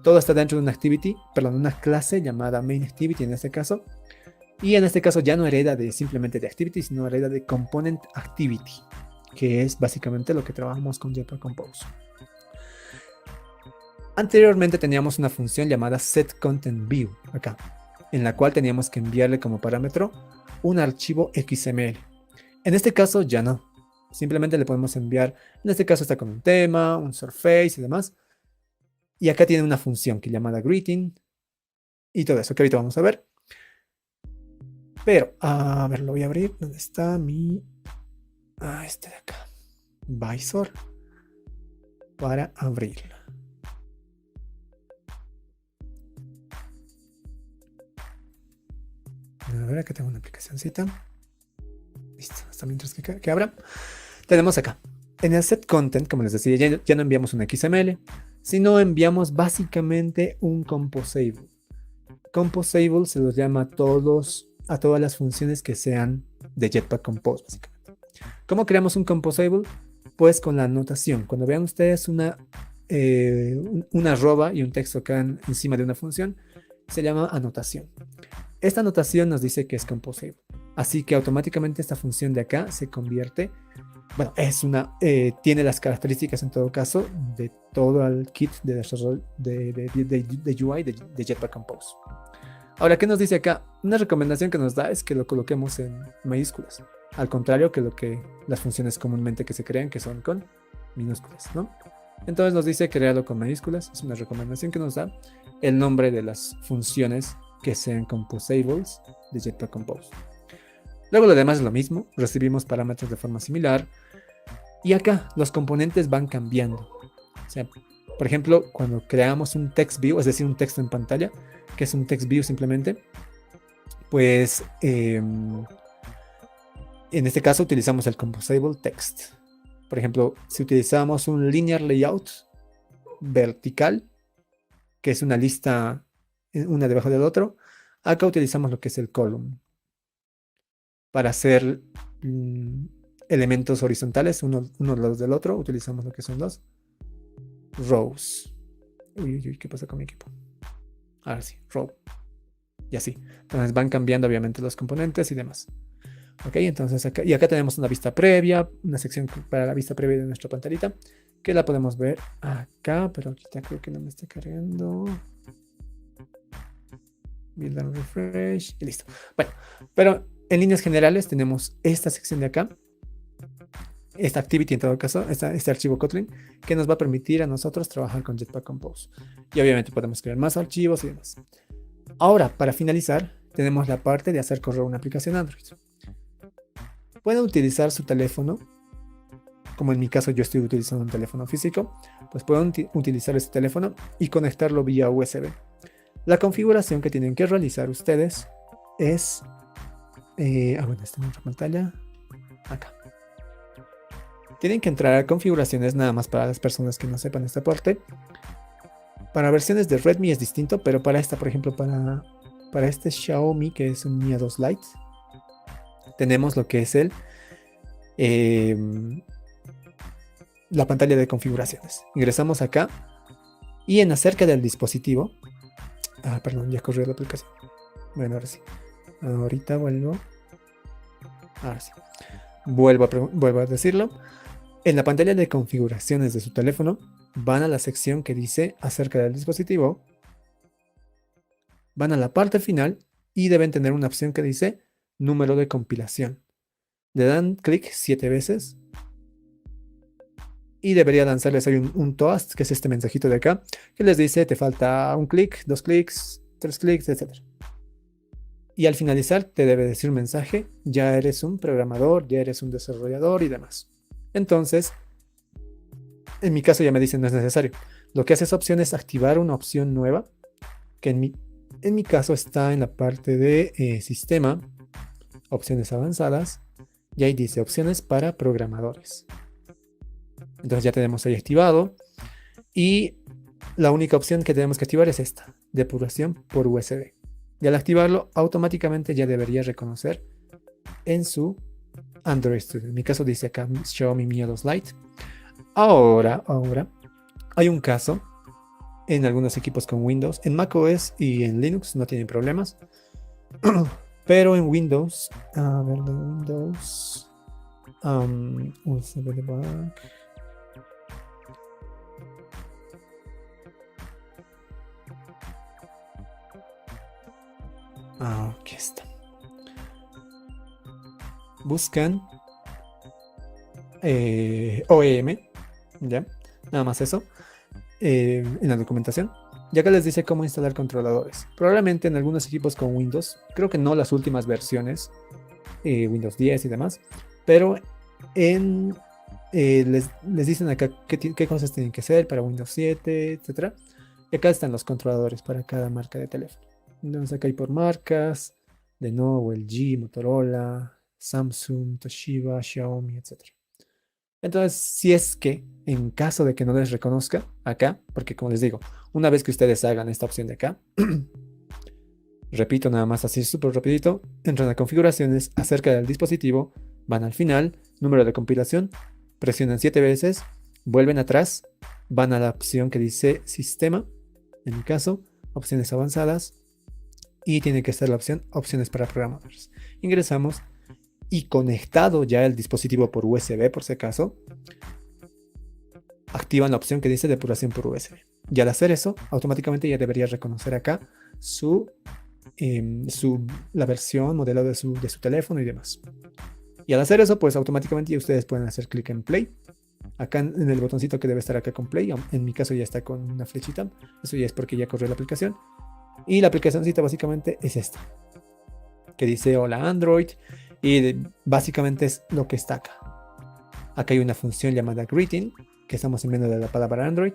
Todo está dentro de una clase llamada main_activity en este caso. Y en este caso ya no hereda simplemente de activity, sino hereda de component activity, que es básicamente lo que trabajamos con Jetpack Compose. Anteriormente teníamos una función llamada setContentView acá, en la cual teníamos que enviarle como parámetro un archivo XML. En este caso ya no. Simplemente le podemos enviar, en este caso está con un tema, un surface y demás. Y acá tiene una función que llamada greeting y todo eso que ahorita vamos a ver. Pero, a ver, lo voy a abrir. ¿Dónde está mi...? Este de acá. Visor. Para abrirlo. A ver, acá tengo una aplicacióncita. Listo, hasta mientras que abra. Tenemos acá. En el set content, como les decía, ya no enviamos un XML, sino enviamos básicamente un composable. Composable se los llama a todas las funciones que sean de Jetpack Compose, básicamente. ¿Cómo creamos un composable? Pues con la anotación. Cuando vean ustedes una arroba y un texto acá encima de una función, se llama anotación. Esta anotación nos dice que es composable. Así que automáticamente esta función de acá se convierte, bueno, tiene las características en todo caso de todo el kit de desarrollo de UI de Jetpack Compose. Ahora, ¿qué nos dice acá? Una recomendación que nos da es que lo coloquemos en mayúsculas, al contrario que las funciones comúnmente que se crean, que son con minúsculas, ¿no? Entonces nos dice crearlo con mayúsculas, es una recomendación que nos da el nombre de las funciones que sean composables de Jetpack Compose. Luego lo demás es lo mismo, recibimos parámetros de forma similar y acá los componentes van cambiando. O sea, por ejemplo, cuando creamos un text view, es decir, un texto en pantalla, que es un text view simplemente, pues en este caso utilizamos el composable text. Por ejemplo, si utilizamos un linear layout vertical, que es una lista una debajo del otro, acá utilizamos lo que es el column para hacer elementos horizontales, uno al lado del otro, utilizamos lo que son los rows. Uy, uy, uy, ¿qué pasa con mi equipo? Ahora sí, row. Y así. Entonces van cambiando obviamente los componentes y demás. Ok, entonces acá, y acá tenemos una vista previa, una sección para la vista previa de nuestra pantallita, que la podemos ver acá, pero ahorita creo que no me está cargando. Build and refresh y listo. Bueno, pero en líneas generales tenemos esta sección de acá, esta activity en todo caso, este archivo Kotlin, que nos va a permitir a nosotros trabajar con Jetpack Compose. Y obviamente podemos crear más archivos y demás. Ahora, para finalizar, tenemos la parte de hacer correr una aplicación Android. Pueden utilizar su teléfono, como en mi caso yo estoy utilizando un teléfono físico, pues pueden utilizar este teléfono y conectarlo vía USB. La configuración que tienen que realizar ustedes es... bueno, está en otra pantalla. Acá. Tienen que entrar a configuraciones nada más para las personas que no sepan esta parte. Para versiones de Redmi es distinto, pero para esta, por ejemplo, para este Xiaomi, que es un Mi A2 Lite, tenemos lo que es la pantalla de configuraciones. Ingresamos acá y en acerca del dispositivo... perdón, ya corrió la aplicación. Bueno, ahora sí. Ahorita vuelvo. Ahora sí. Vuelvo a decirlo. En la pantalla de configuraciones de su teléfono, van a la sección que dice acerca del dispositivo, van a la parte final y deben tener una opción que dice número de compilación. Le dan clic 7 veces y debería lanzarles ahí un toast, que es este mensajito de acá, que les dice te falta un clic, 2 clics, 3 clics, etc. Y al finalizar te debe decir un mensaje, ya eres un programador, ya eres un desarrollador y demás. Entonces, en mi caso ya me dicen no es necesario. Lo que hace esa opción es activar una opción nueva, que en mi caso está en la parte de sistema, opciones avanzadas, y ahí dice opciones para programadores. Entonces ya tenemos ahí activado. Y la única opción que tenemos que activar es esta, depuración por USB. Y al activarlo, automáticamente ya debería reconocer en su Android Studio. En mi caso dice acá Xiaomi Mi A2 Lite. Ahora, hay un caso en algunos equipos con Windows. En macOS y en Linux no tienen problemas. Pero en Windows, a ver, de Windows, USB debug. Aquí está. Buscan OEM, ya, nada más eso, en la documentación. Y acá les dice cómo instalar controladores. Probablemente en algunos equipos con Windows, creo que no las últimas versiones, Windows 10 y demás, pero les dicen acá qué cosas tienen que hacer para Windows 7, etc. Y acá están los controladores para cada marca de teléfono. Entonces acá hay por marcas, Lenovo, LG, Motorola, Samsung, Toshiba, Xiaomi, etc. Entonces, si es que en caso de que no les reconozca acá, porque como les digo, una vez que ustedes hagan esta opción de acá, repito nada más así súper rapidito, entran a configuraciones acerca del dispositivo, van al final, número de compilación, presionan 7 veces, vuelven atrás, van a la opción que dice sistema, en mi caso, opciones avanzadas, y tiene que estar la opción opciones para programadores. Ingresamos y conectado ya el dispositivo por USB, por si acaso, activan la opción que dice depuración por USB. Y al hacer eso, automáticamente ya debería reconocer acá la versión, modelo de su teléfono y demás. Y al hacer eso, pues automáticamente ya ustedes pueden hacer clic en play. Acá en el botoncito que debe estar acá con play, en mi caso ya está con una flechita. Eso ya es porque ya corrió la aplicación. Y la aplicacióncita básicamente es esta, que dice hola Android, y básicamente es lo que está acá. Acá hay una función llamada greeting, que estamos enviando de la palabra Android,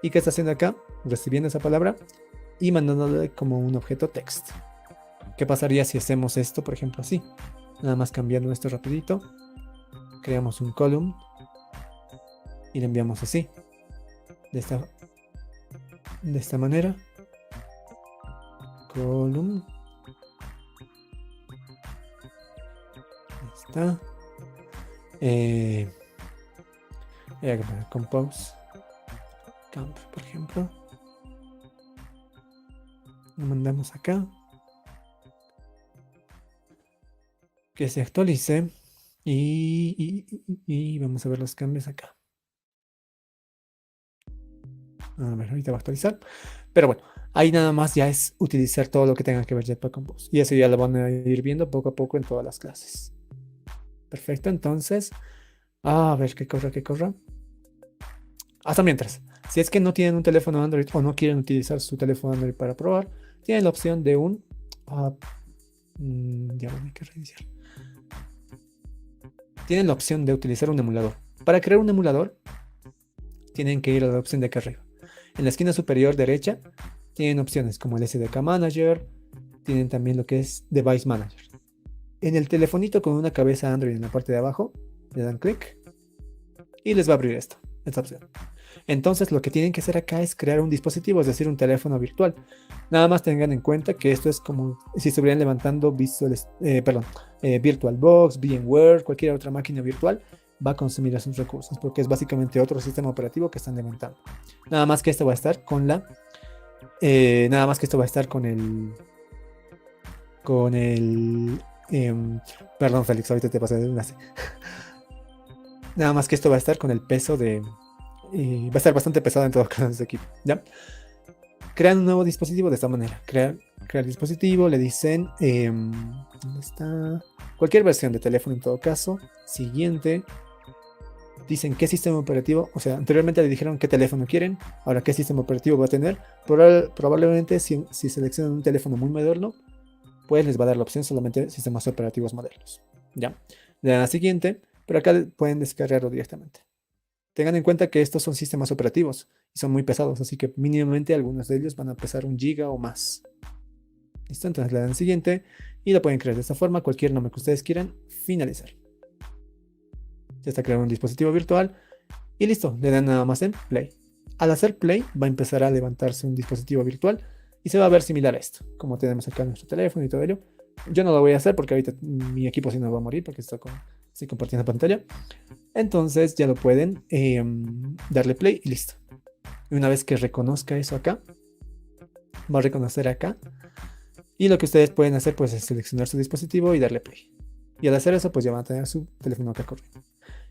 y que está haciendo acá, recibiendo esa palabra y mandándole como un objeto text. ¿Qué pasaría si hacemos esto, por ejemplo, así? Nada más cambiando esto rapidito, creamos un column y le enviamos así, de esta manera. Column. Ahí está. Voy a poner compose camp, por ejemplo. Lo mandamos acá. Que se actualice. Y vamos a ver los cambios acá. A ver, ahorita va a actualizar. Pero bueno, ahí nada más ya es utilizar todo lo que tenga que ver Jetpack Compose. Y eso ya lo van a ir viendo poco a poco en todas las clases. Perfecto, entonces, a ver qué corra. Hasta mientras, si es que no tienen un teléfono Android o no quieren utilizar su teléfono Android para probar, tienen la opción de un... ya hay que reiniciar. Tienen la opción de utilizar un emulador. Para crear un emulador, tienen que ir a la opción de acá arriba. En la esquina superior derecha, tienen opciones como el SDK Manager, tienen también lo que es Device Manager. En el telefonito con una cabeza Android en la parte de abajo, le dan clic y les va a abrir esta opción. Entonces lo que tienen que hacer acá es crear un dispositivo, es decir, un teléfono virtual. Nada más tengan en cuenta que esto es como si estuvieran levantando VirtualBox, VMware, cualquier otra máquina virtual, va a consumir esos recursos porque es básicamente otro sistema operativo que están levantando. Nada más que esto va a estar con perdón, Félix, ahorita te pasé de enlace. Nada más que esto va a estar con el peso de... va a estar bastante pesado en todo caso este equipo, ¿ya? Crean un nuevo dispositivo de esta manera. Crear dispositivo, le dicen... ¿dónde está? Cualquier versión de teléfono en todo caso. Siguiente. Dicen qué sistema operativo. O sea, anteriormente le dijeron qué teléfono quieren. Ahora qué sistema operativo va a tener. Probablemente si seleccionan un teléfono muy moderno, pues les va a dar la opción solamente sistemas operativos modernos. ¿Ya? Le dan a siguiente, pero acá pueden descargarlo directamente. Tengan en cuenta que estos son sistemas operativos y son muy pesados, así que mínimamente algunos de ellos van a pesar 1 GB o más. ¿Listo? Entonces le dan siguiente y lo pueden crear de esta forma, cualquier nombre que ustedes quieran, finalizar. Ya está creado un dispositivo virtual y listo, le dan nada más en play. Al hacer play va a empezar a levantarse un dispositivo virtual y se va a ver similar a esto, como tenemos acá nuestro teléfono y todo ello. Yo no lo voy a hacer porque ahorita mi equipo sí no va a morir porque estoy compartiendo pantalla. Entonces ya lo pueden darle play y listo. Y una vez que reconozca eso acá, va a reconocer acá. Y lo que ustedes pueden hacer pues es seleccionar su dispositivo y darle play. Y al hacer eso pues ya van a tener su teléfono acá corriendo.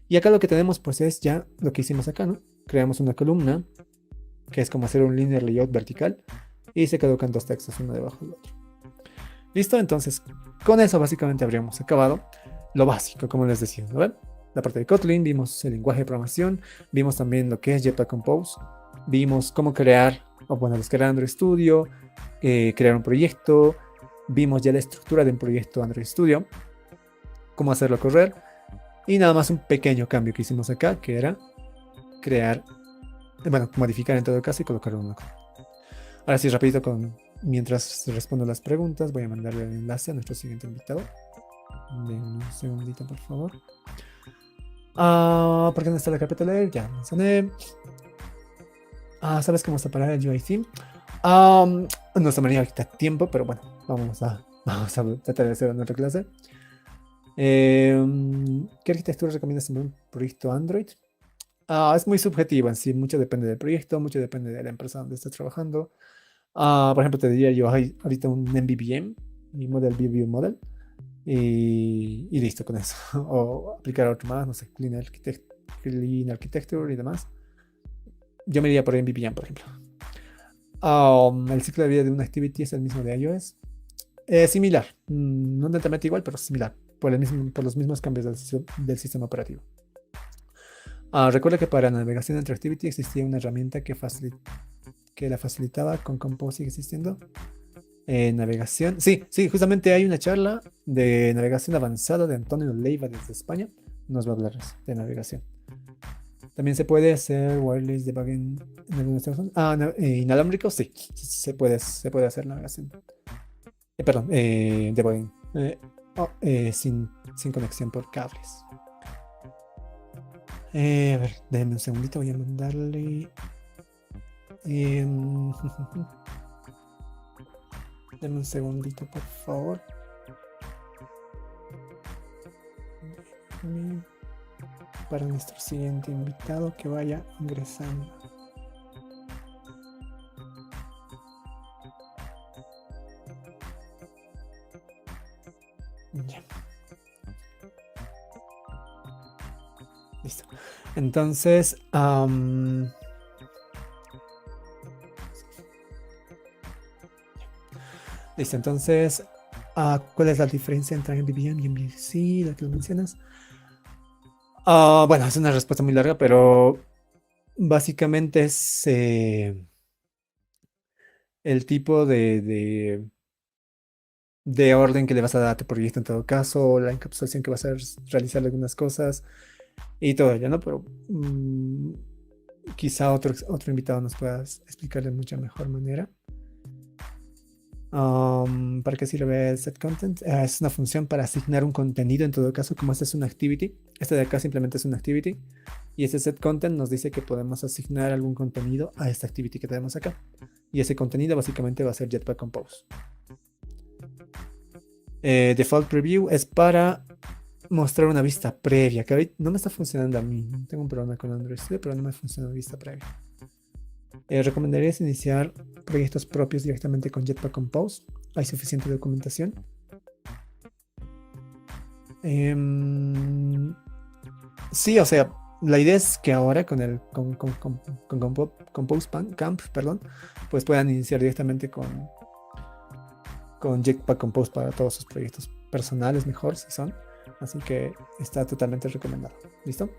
Y acá lo que tenemos pues es ya lo que hicimos acá, ¿no? Creamos una columna, que es como hacer un linear layout vertical. Y se colocan dos textos uno debajo del otro. Listo, entonces con eso básicamente habríamos acabado lo básico, como les decía, ¿no ven? La parte de Kotlin, vimos el lenguaje de programación, vimos también lo que es Jetpack Compose, vimos cómo descargar Android Studio, crear un proyecto, vimos ya la estructura de un proyecto Android Studio, cómo hacerlo correr, y nada más un pequeño cambio que hicimos acá, que era modificar en todo caso y colocar un logo. Ahora sí, rapidito, mientras respondo las preguntas, voy a mandarle el enlace a nuestro siguiente invitado. Denme un segundito, por favor. ¿Por qué no está la carpeta leer? Ya mencioné. ¿Sabes cómo separar el UI theme? No se me ahorita tiempo, pero bueno, vamos a tratar de hacer en otra clase. ¿Qué arquitectura recomiendas en un proyecto Android? Es muy subjetivo en sí, mucho depende del proyecto, mucho depende de la empresa donde estés trabajando. Por ejemplo, te diría yo ahorita un MVVM, mi Model View Model, y listo con eso. O aplicar otro más, no sé, Clean Architecture y demás. Yo me iría por MVVM, por ejemplo. El ciclo de vida de una activity es el mismo de iOS. Similar, no netamente igual, pero similar, por los mismos cambios del sistema operativo. Recuerda que para navegación entre activity existía una herramienta que la facilitaba. Con Compose sigue existiendo. Navegación. Sí, justamente hay una charla de navegación avanzada de Antonio Leiva desde España. Nos va a hablar de navegación. También se puede hacer wireless debugging en algunos teléfonos. Inalámbrico, sí. Se puede hacer navegación. Debugging. Sin conexión por cables. A ver, déjenme un segundito, voy a mandarle. em, Denme un segundito, por favor. Mm, Para nuestro siguiente invitado que vaya ingresando. Ya, listo. Entonces, listo. Entonces, ¿cuál es la diferencia entre MVVM y MVC, la que lo mencionas? Bueno, es una respuesta muy larga, pero básicamente es el tipo de orden que le vas a dar a tu proyecto en todo caso, la encapsulación que vas a realizar algunas cosas y todo ello, ¿no? Pero quizá otro invitado nos pueda explicar de mucha mejor manera. ¿Para qué sirve el set content? Es una función para asignar un contenido en todo caso, como esta es una activity. Este de acá simplemente es una activity. Y ese set content nos dice que podemos asignar algún contenido a esta activity que tenemos acá. Y ese contenido básicamente va a ser Jetpack Compose. Default Preview es para mostrar una vista previa, que ahorita no me está funcionando a mí. Tengo un problema con Android Studio, pero no me funciona la vista previa. ¿Recomendarías iniciar proyectos propios directamente con Jetpack Compose? ¿Hay suficiente documentación? Sí, o sea, la idea es que ahora con Compose Camp, perdón, pues puedan iniciar directamente con Jetpack Compose para todos sus proyectos personales, mejor si son. Así que está totalmente recomendado. ¿Listo?